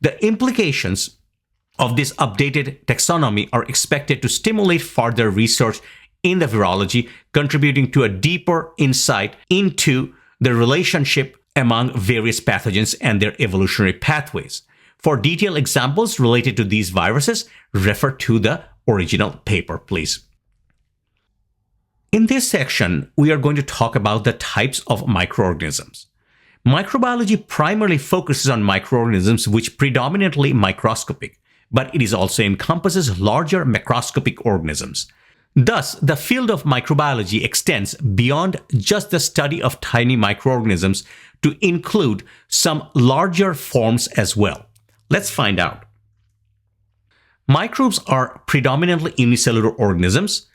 The implications of this updated taxonomy are expected to stimulate further research in the virology, contributing to a deeper insight into the relationship among various pathogens and their evolutionary pathways. For detailed examples related to these viruses, refer to the original paper, please. In this section, we are going to talk about the types of microorganisms. Microbiology primarily focuses on microorganisms which predominantly microscopic, but it also encompasses larger macroscopic organisms. Thus, the field of microbiology extends beyond just the study of tiny microorganisms to include some larger forms as well. Let's find out. Microbes are predominantly unicellular organisms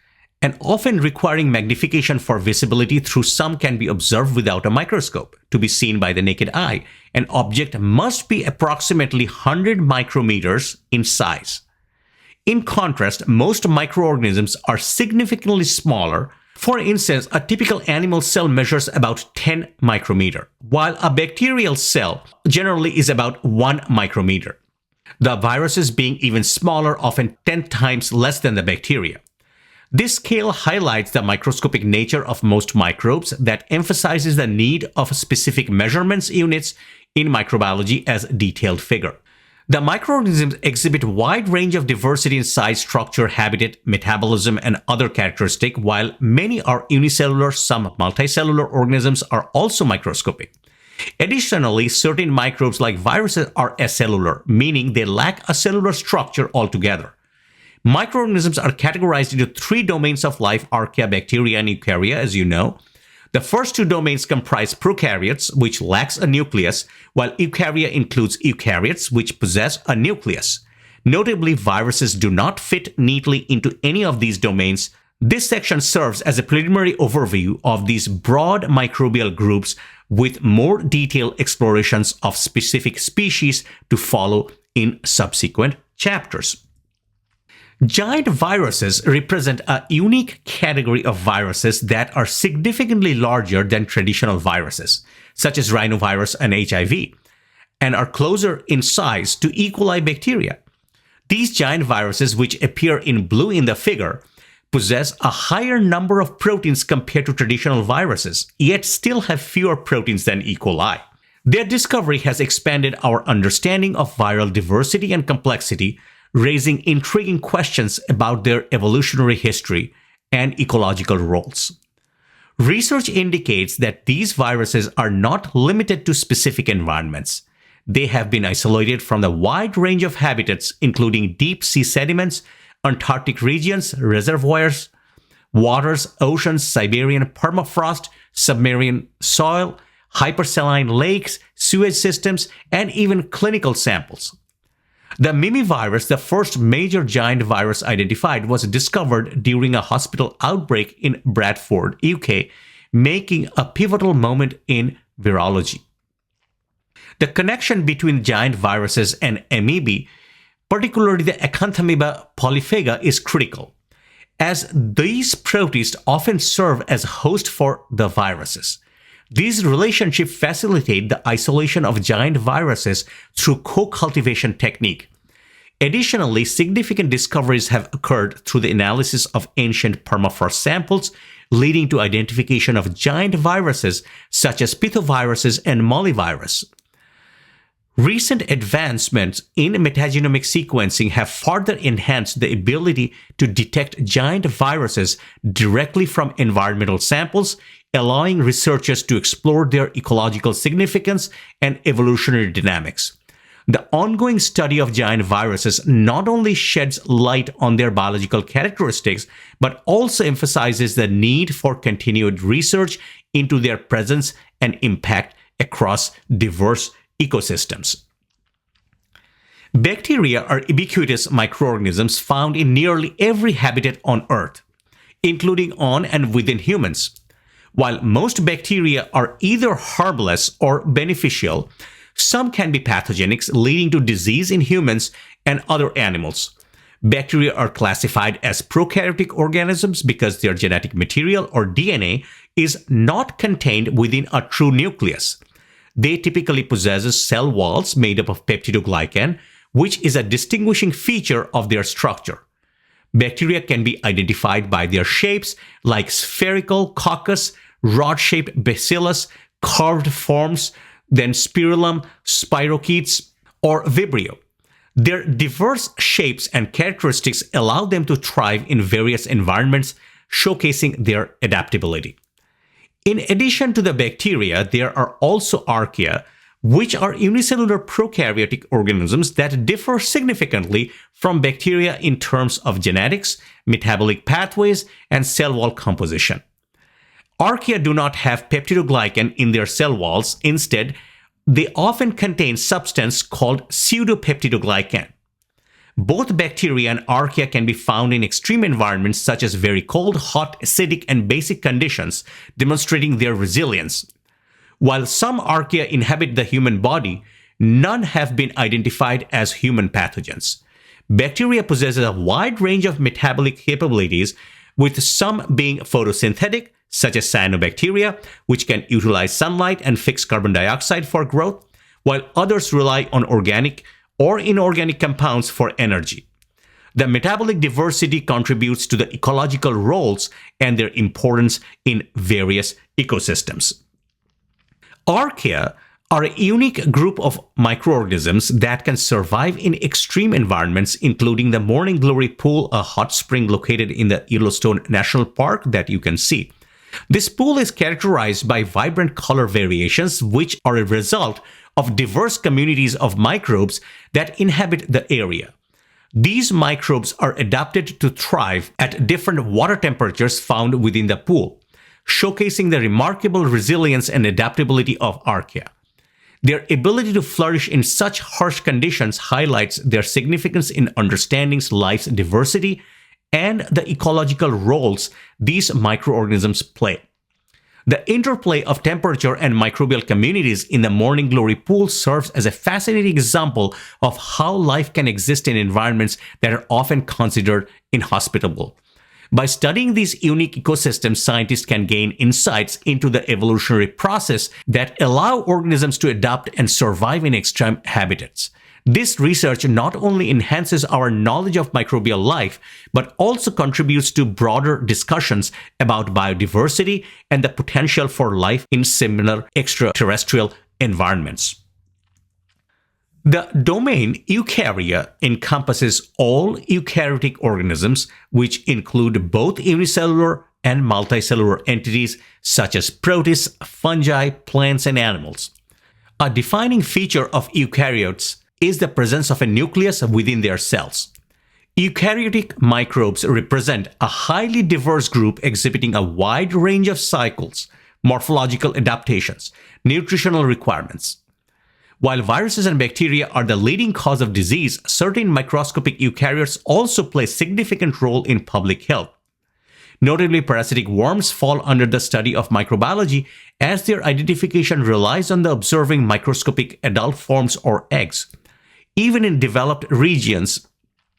and often requiring magnification for visibility, through some can be observed without a microscope to be seen by the naked eye. An object must be approximately 100 micrometers in size. In contrast, most microorganisms are significantly smaller, For instance, a typical animal cell measures about 10 micrometer, while a bacterial cell generally is about 1 micrometer. The viruses being even smaller, often 10 times less than the bacteria. This scale highlights the microscopic nature of most microbes that emphasizes the need of specific measurements units in microbiology as detailed figure. The microorganisms exhibit wide range of diversity in size, structure, habitat, metabolism, and other characteristics, while many are unicellular, some multicellular organisms are also microscopic. Additionally, certain microbes like viruses are acellular, meaning they lack a cellular structure altogether. Microorganisms are categorized into 3 domains of life: archaea, bacteria, and eukarya, as you know. The first 2 domains comprise prokaryotes, which lacks a nucleus, while eukarya includes eukaryotes, which possess a nucleus. Notably, viruses do not fit neatly into any of these domains. This section serves as a preliminary overview of these broad microbial groups, with more detailed explorations of specific species to follow in subsequent chapters. Giant viruses represent a unique category of viruses that are significantly larger than traditional viruses, such as rhinovirus and HIV, and are closer in size to E. coli bacteria. These giant viruses, which appear in blue in the figure, possess a higher number of proteins compared to traditional viruses, yet still have fewer proteins than E. coli. Their discovery has expanded our understanding of viral diversity and complexity, raising intriguing questions about their evolutionary history and ecological roles. Research indicates that these viruses are not limited to specific environments. They have been isolated from the wide range of habitats, including deep sea sediments, Antarctic regions, reservoirs, waters, oceans, Siberian permafrost, submarine soil, hypersaline lakes, sewage systems, and even clinical samples. The mimivirus, the first major giant virus identified, was discovered during a hospital outbreak in Bradford, UK, making a pivotal moment in virology. The connection between giant viruses and amoebae, particularly the Acanthamoeba polyphaga, is critical, as these protists often serve as host for the viruses. These relationships facilitate the isolation of giant viruses through co-cultivation technique. Additionally, significant discoveries have occurred through the analysis of ancient permafrost samples, leading to identification of giant viruses such as pithoviruses and mollivirus. Recent advancements in metagenomic sequencing have further enhanced the ability to detect giant viruses directly from environmental samples, allowing researchers to explore their ecological significance and evolutionary dynamics. The ongoing study of giant viruses not only sheds light on their biological characteristics, but also emphasizes the need for continued research into their presence and impact across diverse ecosystems. Bacteria are ubiquitous microorganisms found in nearly every habitat on Earth, including on and within humans. While most bacteria are either harmless or beneficial, some can be pathogenic, leading to disease in humans and other animals. Bacteria are classified as prokaryotic organisms because their genetic material, or DNA, is not contained within a true nucleus. They typically possess cell walls made up of peptidoglycan, which is a distinguishing feature of their structure. Bacteria can be identified by their shapes, like spherical, coccus, rod-shaped bacillus, curved forms, then spirillum, spirochetes, or vibrio. Their diverse shapes and characteristics allow them to thrive in various environments, showcasing their adaptability. In addition to the bacteria, there are also archaea, which are unicellular prokaryotic organisms that differ significantly from bacteria in terms of genetics, metabolic pathways, and cell wall composition. Archaea do not have peptidoglycan in their cell walls. Instead, they often contain substance called pseudopeptidoglycan. Both bacteria and archaea can be found in extreme environments such as very cold, hot, acidic, and basic conditions, demonstrating their resilience. While some archaea inhabit the human body, none have been identified as human pathogens. Bacteria possess a wide range of metabolic capabilities, with some being photosynthetic, such as cyanobacteria, which can utilize sunlight and fix carbon dioxide for growth, while others rely on organic or inorganic compounds for energy. The metabolic diversity contributes to the ecological roles and their importance in various ecosystems. Archaea are a unique group of microorganisms that can survive in extreme environments, including the Morning Glory Pool, a hot spring located in the Yellowstone National Park that you can see. This pool is characterized by vibrant color variations, which are a result of diverse communities of microbes that inhabit the area. These microbes are adapted to thrive at different water temperatures found within the pool, showcasing the remarkable resilience and adaptability of archaea. Their ability to flourish in such harsh conditions highlights their significance in understanding life's diversity and the ecological roles these microorganisms play. The interplay of temperature and microbial communities in the Morning Glory Pool serves as a fascinating example of how life can exist in environments that are often considered inhospitable. By studying these unique ecosystems, scientists can gain insights into the evolutionary process that allow organisms to adapt and survive in extreme habitats. This research not only enhances our knowledge of microbial life, but also contributes to broader discussions about biodiversity and the potential for life in similar extraterrestrial environments. The domain Eukarya encompasses all eukaryotic organisms, which include both unicellular and multicellular entities such as protists, fungi, plants, and animals. A defining feature of eukaryotes is the presence of a nucleus within their cells. Eukaryotic microbes represent a highly diverse group exhibiting a wide range of cycles, morphological adaptations, nutritional requirements. While viruses and bacteria are the leading cause of disease, certain microscopic eukaryotes also play a significant role in public health. Notably, parasitic worms fall under the study of microbiology, as their identification relies on the observing microscopic adult forms or eggs. Even in developed regions,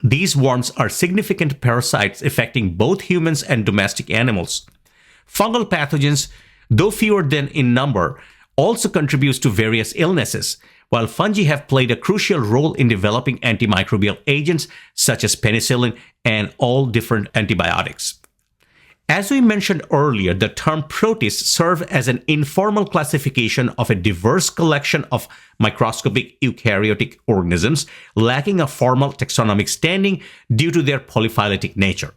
these worms are significant parasites affecting both humans and domestic animals. Fungal pathogens, though fewer than in number, also contributes to various illnesses, while fungi have played a crucial role in developing antimicrobial agents such as penicillin and all different antibiotics. As we mentioned earlier, the term protists serve as an informal classification of a diverse collection of microscopic eukaryotic organisms lacking a formal taxonomic standing due to their polyphyletic nature,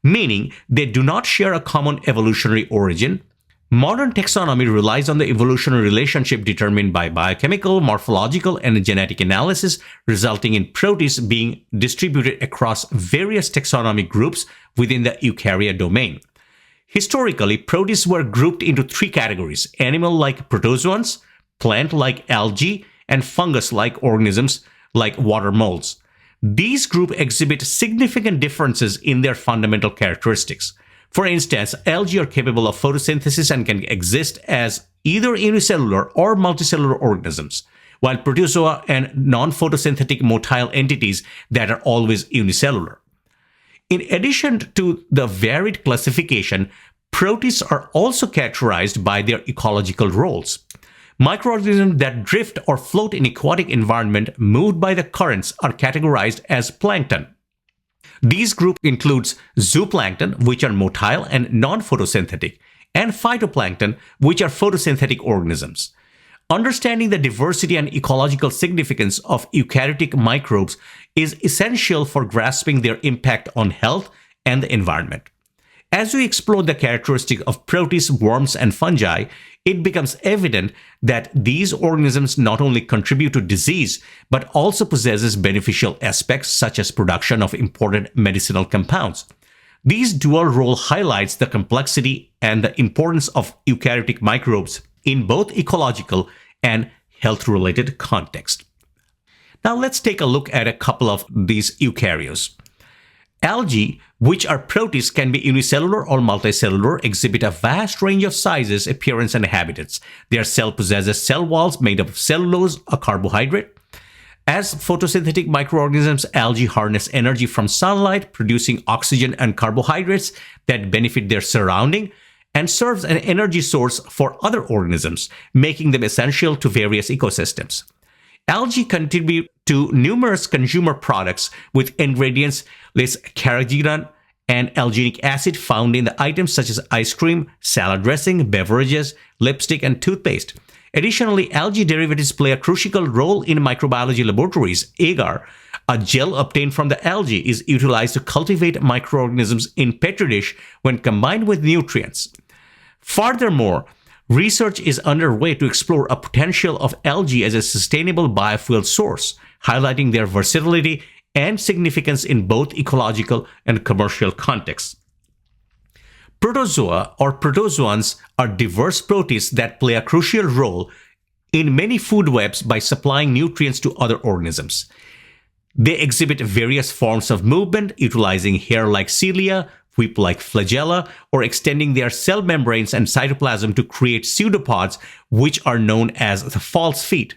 meaning they do not share a common evolutionary origin. Modern taxonomy relies on the evolutionary relationship determined by biochemical, morphological, and genetic analysis, resulting in protists being distributed across various taxonomic groups within the Eukarya domain. Historically, protists were grouped into three categories: animal-like protozoans, plant-like algae, and fungus-like organisms like water molds. These groups exhibit significant differences in their fundamental characteristics. For instance, algae are capable of photosynthesis and can exist as either unicellular or multicellular organisms, while protozoa and non-photosynthetic motile entities that are always unicellular. In addition to the varied classification, protists are also characterized by their ecological roles. Microorganisms that drift or float in aquatic environment moved by the currents are categorized as plankton. These groups include zooplankton, which are motile and non-photosynthetic, and phytoplankton, which are photosynthetic organisms. Understanding the diversity and ecological significance of eukaryotic microbes is essential for grasping their impact on health and the environment. As we explore the characteristics of protists, worms, and fungi, it becomes evident that these organisms not only contribute to disease, but also possesses beneficial aspects such as production of important medicinal compounds. This dual role highlights the complexity and the importance of eukaryotic microbes in both ecological and health-related contexts. Now let's take a look at a couple of these eukaryotes. Algae, which are protists, can be unicellular or multicellular, exhibit a vast range of sizes, appearance, and habitats. Their cell possesses cell walls made up of cellulose, a carbohydrate. As photosynthetic microorganisms, algae harness energy from sunlight, producing oxygen and carbohydrates that benefit their surrounding, and serves an energy source for other organisms, making them essential to various ecosystems. Algae contribute to numerous consumer products with ingredients like carrageenan and alginic acid found in the items such as ice cream, salad dressing, beverages, lipstick, and toothpaste. Additionally, algae derivatives play a crucial role in microbiology laboratories. Agar, a gel obtained from the algae, is utilized to cultivate microorganisms in petri dish when combined with nutrients. Furthermore, research is underway to explore a potential of algae as a sustainable biofuel source, highlighting their versatility and significance in both ecological and commercial contexts. Protozoa or protozoans are diverse protists that play a crucial role in many food webs by supplying nutrients to other organisms. They exhibit various forms of movement, utilizing hair-like cilia, whip-like flagella, or extending their cell membranes and cytoplasm to create pseudopods, which are known as the false feet.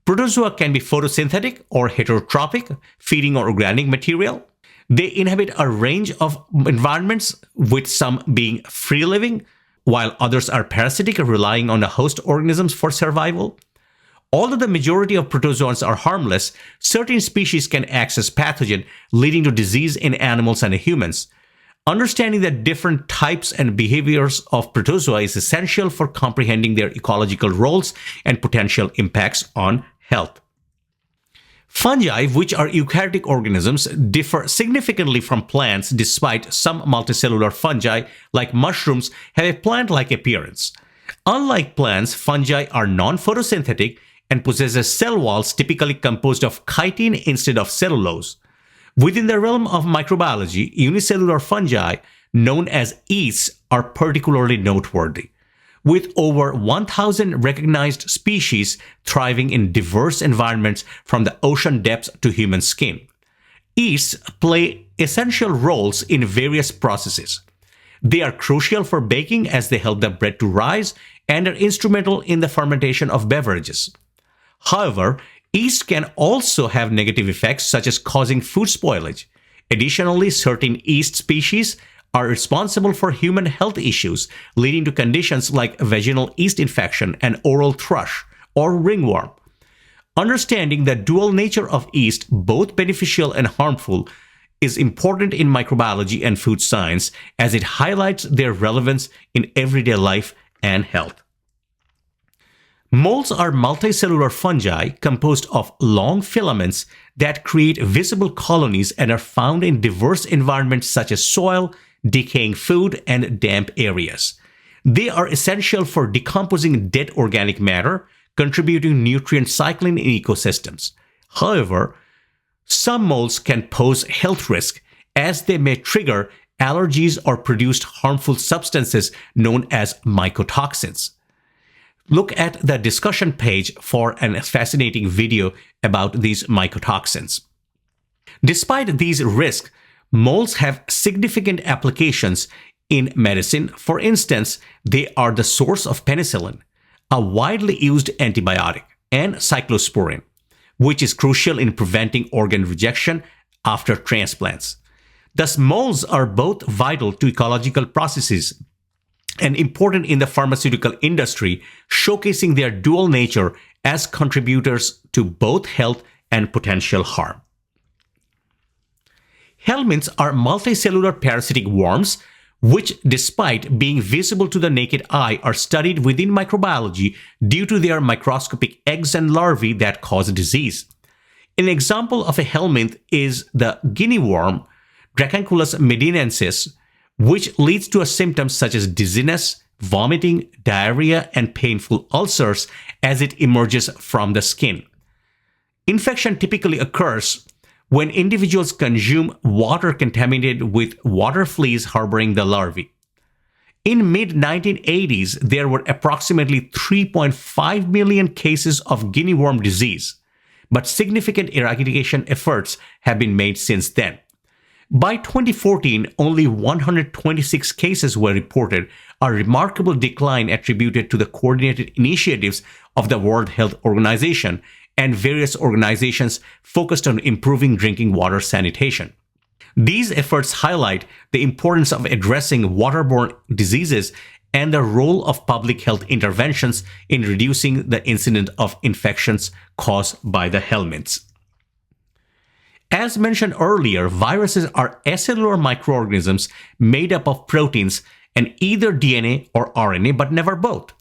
Protozoa can be photosynthetic or heterotrophic, feeding on organic material. They inhabit a range of environments, with some being free-living, while others are parasitic, relying on the host organisms for survival. Although the majority of protozoans are harmless, certain species can access pathogen, leading to disease in animals and humans. Understanding the different types and behaviors of protozoa is essential for comprehending their ecological roles and potential impacts on health. Fungi, which are eukaryotic organisms, differ significantly from plants despite some multicellular fungi, like mushrooms, have a plant-like appearance. Unlike plants, fungi are non-photosynthetic and possess cell walls typically composed of chitin instead of cellulose. Within the realm of microbiology, unicellular fungi, known as yeasts, are particularly noteworthy, with over 1,000 recognized species thriving in diverse environments from the ocean depths to human skin. Yeasts play essential roles in various processes. They are crucial for baking as they help the bread to rise and are instrumental in the fermentation of beverages. However, yeast can also have negative effects such as causing food spoilage. Additionally, certain yeast species are responsible for human health issues, leading to conditions like vaginal yeast infection and oral thrush or ringworm. Understanding the dual nature of yeast, both beneficial and harmful, is important in microbiology and food science as it highlights their relevance in everyday life and health. Molds are multicellular fungi composed of long filaments that create visible colonies and are found in diverse environments such as soil, decaying food, and damp areas. They are essential for decomposing dead organic matter, contributing nutrient cycling in ecosystems. However, some molds can pose health risk as they may trigger allergies or produce harmful substances known as mycotoxins. Look at the discussion page for a fascinating video about these mycotoxins. Despite these risks, molds have significant applications in medicine. For instance, they are the source of penicillin, a widely used antibiotic, and cyclosporin, which is crucial in preventing organ rejection after transplants. Thus, molds are both vital to ecological processes and important in the pharmaceutical industry, showcasing their dual nature as contributors to both health and potential harm. Helminths are multicellular parasitic worms, which, despite being visible to the naked eye, are studied within microbiology due to their microscopic eggs and larvae that cause disease. An example of a helminth is the guinea worm, Dracunculus medinensis, which leads to symptoms such as dizziness, vomiting, diarrhea, and painful ulcers as it emerges from the skin. Infection typically occurs when individuals consume water contaminated with water fleas harboring the larvae. In mid-1980s, there were approximately 3.5 million cases of guinea worm disease, but significant eradication efforts have been made since then. By 2014, only 126 cases were reported, a remarkable decline attributed to the coordinated initiatives of the World Health Organization and various organizations focused on improving drinking water sanitation. These efforts highlight the importance of addressing waterborne diseases and the role of public health interventions in reducing the incidence of infections caused by the helminths. As mentioned earlier, viruses are acellular microorganisms made up of proteins and either DNA or RNA, but never both.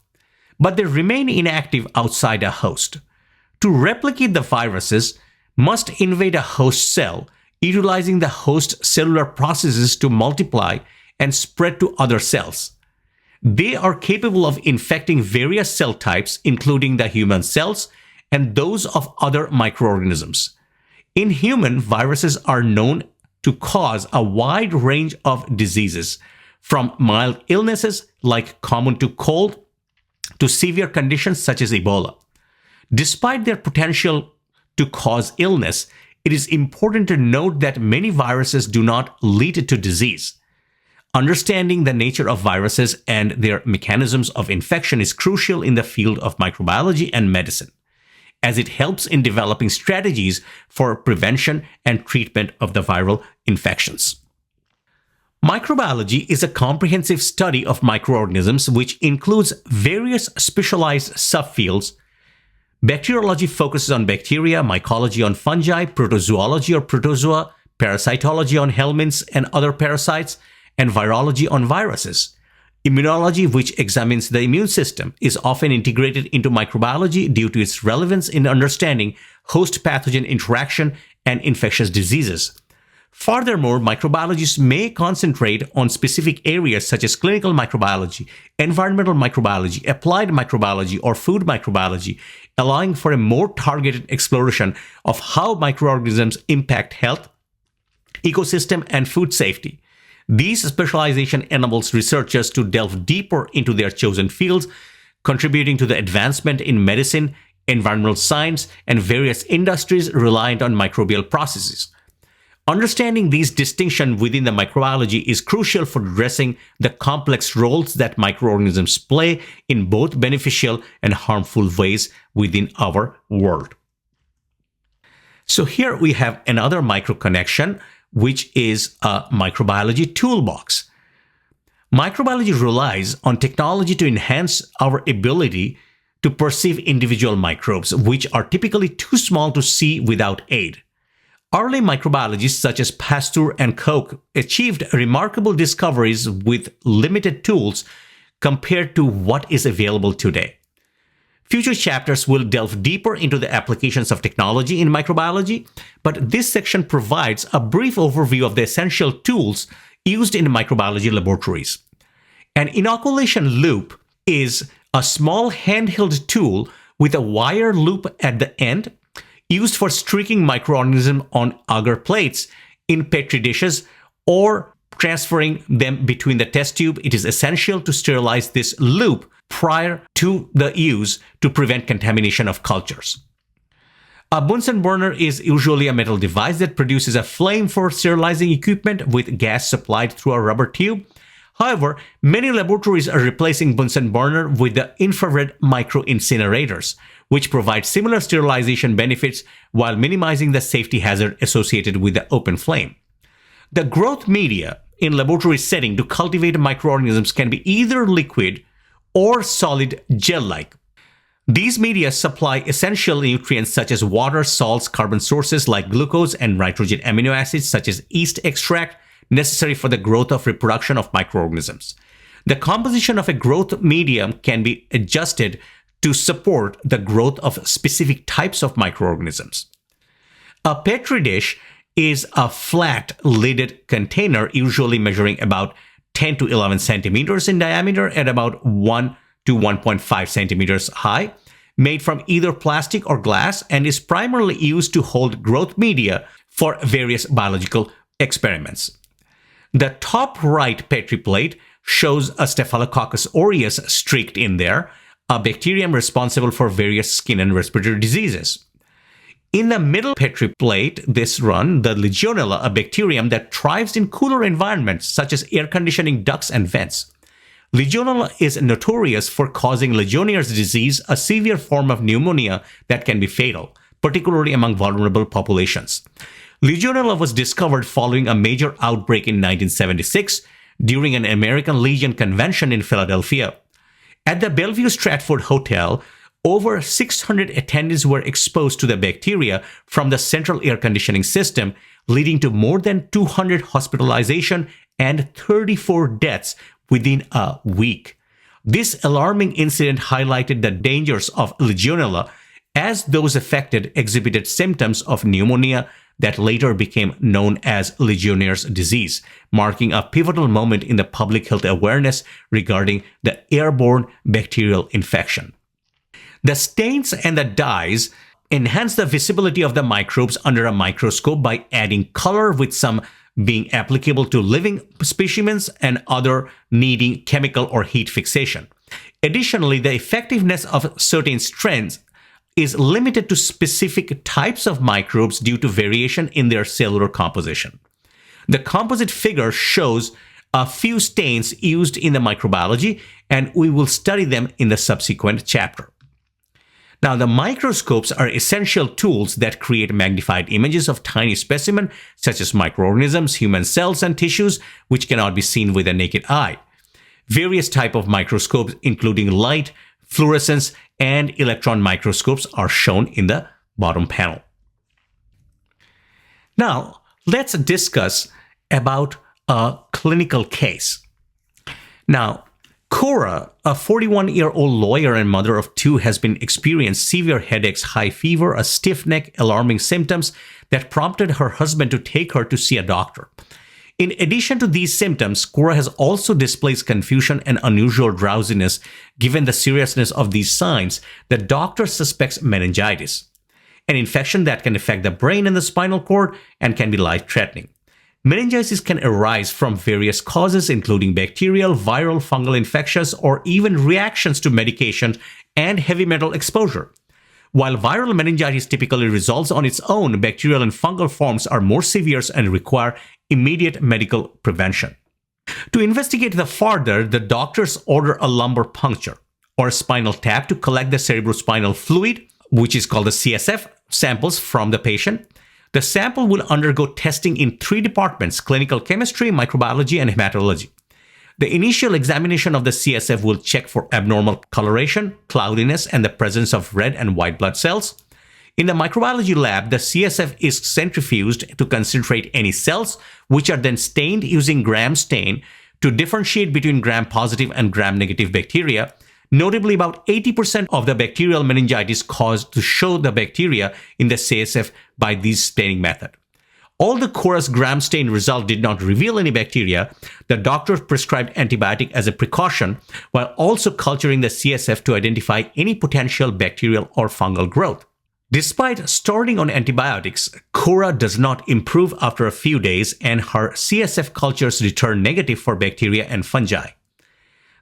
But they remain inactive outside a host. To replicate, the viruses must invade a host cell, utilizing the host cellular processes to multiply and spread to other cells. They are capable of infecting various cell types, including the human cells and those of other microorganisms. In human, viruses are known to cause a wide range of diseases, from mild illnesses like common to cold to severe conditions such as Ebola. Despite their potential to cause illness, it is important to note that many viruses do not lead to disease. Understanding the nature of viruses and their mechanisms of infection is crucial in the field of microbiology and medicine, as it helps in developing strategies for prevention and treatment of the viral infections. Microbiology is a comprehensive study of microorganisms which includes various specialized subfields. Bacteriology focuses on bacteria, mycology on fungi, protozoology or protozoa, parasitology on helminths and other parasites, and virology on viruses. Immunology, which examines the immune system, is often integrated into microbiology due to its relevance in understanding host-pathogen interaction and infectious diseases. Furthermore, microbiologists may concentrate on specific areas such as clinical microbiology, environmental microbiology, applied microbiology, or food microbiology, allowing for a more targeted exploration of how microorganisms impact health, ecosystem, and food safety. These specialization enables researchers to delve deeper into their chosen fields, contributing to the advancement in medicine, environmental science, and various industries reliant on microbial processes. Understanding these distinctions within the microbiology is crucial for addressing the complex roles that microorganisms play in both beneficial and harmful ways within our world. So here we have another micro connection, which is a microbiology toolbox. Microbiology relies on technology to enhance our ability to perceive individual microbes, which are typically too small to see without aid. Early microbiologists such as Pasteur and Koch achieved remarkable discoveries with limited tools compared to what is available today. Future chapters will delve deeper into the applications of technology in microbiology, but this section provides a brief overview of the essential tools used in microbiology laboratories. An inoculation loop is a small handheld tool with a wire loop at the end used for streaking microorganisms on agar plates in petri dishes or transferring them between the test tube. It is essential to sterilize this loop prior to the use to prevent contamination of cultures. A Bunsen burner is usually a metal device that produces a flame for sterilizing equipment with gas supplied through a rubber tube. However, many laboratories are replacing Bunsen burner with the infrared micro-incinerators, which provide similar sterilization benefits while minimizing the safety hazard associated with the open flame. The growth media in laboratory setting to cultivate microorganisms can be either liquid or solid gel-like. These media supply essential nutrients such as water, salts, carbon sources like glucose, and nitrogen amino acids such as yeast extract necessary for the growth of reproduction of microorganisms. The composition of a growth medium can be adjusted to support the growth of specific types of microorganisms. A petri dish is a flat lidded container usually measuring about 10 to 11 centimeters in diameter and about 1 to 1.5 centimeters high, made from either plastic or glass, and is primarily used to hold growth media for various biological experiments. The top right petri plate shows a Staphylococcus aureus streaked in there, a bacterium responsible for various skin and respiratory diseases. In the middle petri plate, this run the Legionella, a bacterium that thrives in cooler environments such as air conditioning ducts and vents. Legionella is notorious for causing Legionnaire's disease, a severe form of pneumonia that can be fatal, particularly among vulnerable populations. Legionella was discovered following a major outbreak in 1976 during an American Legion convention in Philadelphia. At the Bellevue Stratford Hotel, over 600 attendees were exposed to the bacteria from the central air conditioning system, leading to more than 200 hospitalizations and 34 deaths within a week. This alarming incident highlighted the dangers of Legionella, as those affected exhibited symptoms of pneumonia that later became known as Legionnaire's disease, marking a pivotal moment in the public health awareness regarding the airborne bacterial infection. The stains and the dyes enhance the visibility of the microbes under a microscope by adding color, with some being applicable to living specimens and other needing chemical or heat fixation. Additionally, the effectiveness of certain strains is limited to specific types of microbes due to variation in their cellular composition. The composite figure shows a few stains used in the microbiology, and we will study them in the subsequent chapter. Now, the microscopes are essential tools that create magnified images of tiny specimens such as microorganisms, human cells, and tissues, which cannot be seen with the naked eye. Various types of microscopes, including light, fluorescence, and electron microscopes, are shown in the bottom panel. Now, let's discuss about a clinical case. Now, Cora, a 41-year-old lawyer and mother of two, has been experiencing severe headaches, high fever, a stiff neck, alarming symptoms that prompted her husband to take her to see a doctor. In addition to these symptoms, Cora has also displayed confusion and unusual drowsiness. Given the seriousness of these signs, the doctor suspects meningitis, an infection that can affect the brain and the spinal cord and can be life-threatening. Meningitis can arise from various causes, including bacterial, viral, fungal infections, or even reactions to medication and heavy metal exposure. While viral meningitis typically resolves on its own, bacterial and fungal forms are more severe and require immediate medical prevention. To investigate the further, the doctors order a lumbar puncture or a spinal tap to collect the cerebrospinal fluid, which is called the CSF, samples from the patient. The sample will undergo testing in 3 departments: clinical chemistry, microbiology, and hematology. The initial examination of the CSF will check for abnormal coloration, cloudiness, and the presence of red and white blood cells. In the microbiology lab, the CSF is centrifuged to concentrate any cells, which are then stained using gram stain to differentiate between gram-positive and gram-negative bacteria. Notably, about 80% of the bacterial meningitis caused to show the bacteria in the CSF by this staining method. Although Cora's gram stain result did not reveal any bacteria, the doctor prescribed antibiotic as a precaution while also culturing the CSF to identify any potential bacterial or fungal growth. Despite starting on antibiotics, Cora does not improve after a few days, and her CSF cultures return negative for bacteria and fungi.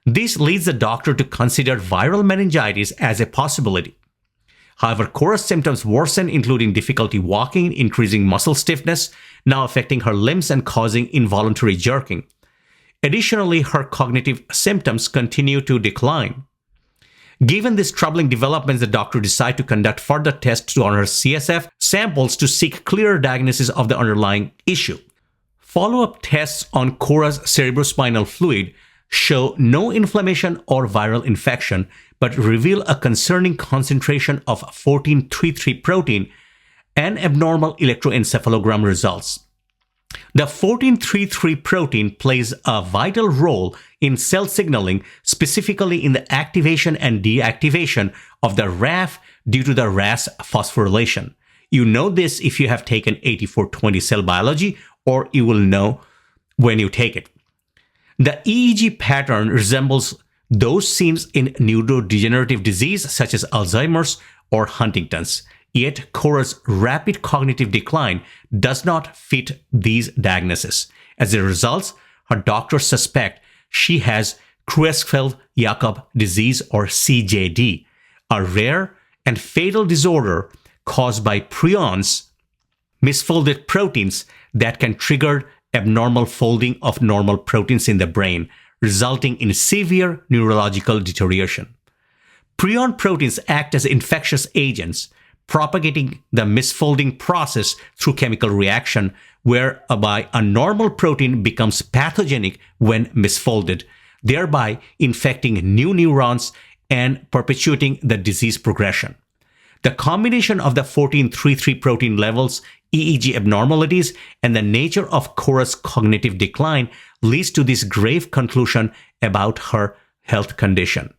This leads the doctor to consider viral meningitis as a possibility. However, Cora's symptoms worsen, including difficulty walking, increasing muscle stiffness, now affecting her limbs and causing involuntary jerking. Additionally, her cognitive symptoms continue to decline. Given these troubling developments, the doctor decided to conduct further tests on her CSF samples to seek clearer diagnosis of the underlying issue. Follow-up tests on Cora's cerebrospinal fluid show no inflammation or viral infection, but reveal a concerning concentration of 14-33 protein and abnormal electroencephalogram results. The 14-33 protein plays a vital role in cell signaling, specifically in the activation and deactivation of the RAF due to the RAS phosphorylation. You know this if you have taken 8420 cell biology, or you will know when you take it. The EEG pattern resembles those seen in neurodegenerative disease such as Alzheimer's or Huntington's. Yet, Cora's rapid cognitive decline does not fit these diagnoses. As a result, her doctors suspect she has Creutzfeldt-Jakob disease, or CJD, a rare and fatal disorder caused by prions, misfolded proteins that can trigger abnormal folding of normal proteins in the brain, resulting in severe neurological deterioration. Prion proteins act as infectious agents, propagating the misfolding process through chemical reaction, whereby a normal protein becomes pathogenic when misfolded, thereby infecting new neurons and perpetuating the disease progression. The combination of the 14-33 protein levels, EEG abnormalities, and the nature of Cora's cognitive decline leads to this grave conclusion about her health condition.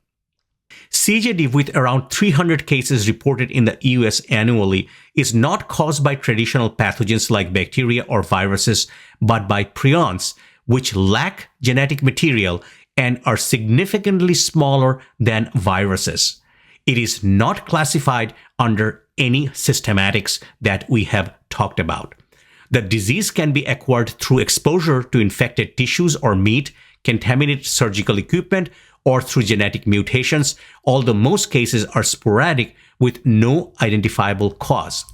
CJD, with around 300 cases reported in the US annually, is not caused by traditional pathogens like bacteria or viruses, but by prions, which lack genetic material and are significantly smaller than viruses. It is not classified under any systematics that we have talked about. The disease can be acquired through exposure to infected tissues or meat, contaminated surgical equipment, or through genetic mutations, although most cases are sporadic with no identifiable cause.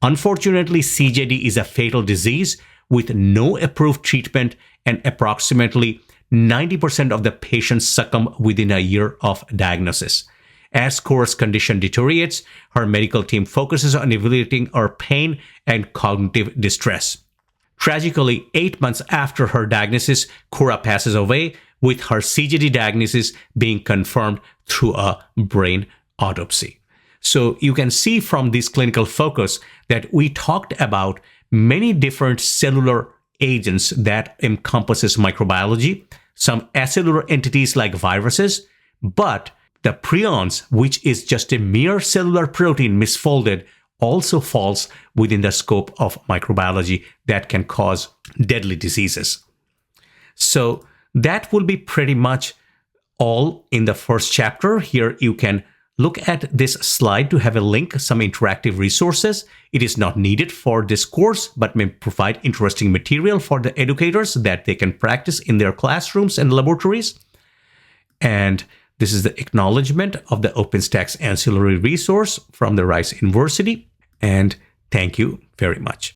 Unfortunately, CJD is a fatal disease with no approved treatment, and approximately 90% of the patients succumb within a year of diagnosis. As Cora's condition deteriorates, her medical team focuses on evaluating her pain and cognitive distress. Tragically, 8 months after her diagnosis, Cora passes away, with her CJD diagnosis being confirmed through a brain autopsy. So you can see from this clinical focus that we talked about many different cellular agents that encompasses microbiology, some acellular entities like viruses, but the prions, which is just a mere cellular protein misfolded, also falls within the scope of microbiology that can cause deadly diseases. So that will be pretty much all in the first chapter. Here you can look at this slide to have a link, some interactive resources. It is not needed for this course, but may provide interesting material for the educators that they can practice in their classrooms and laboratories. And this is the acknowledgement of the OpenStax ancillary resource from the Rice University. And thank you very much.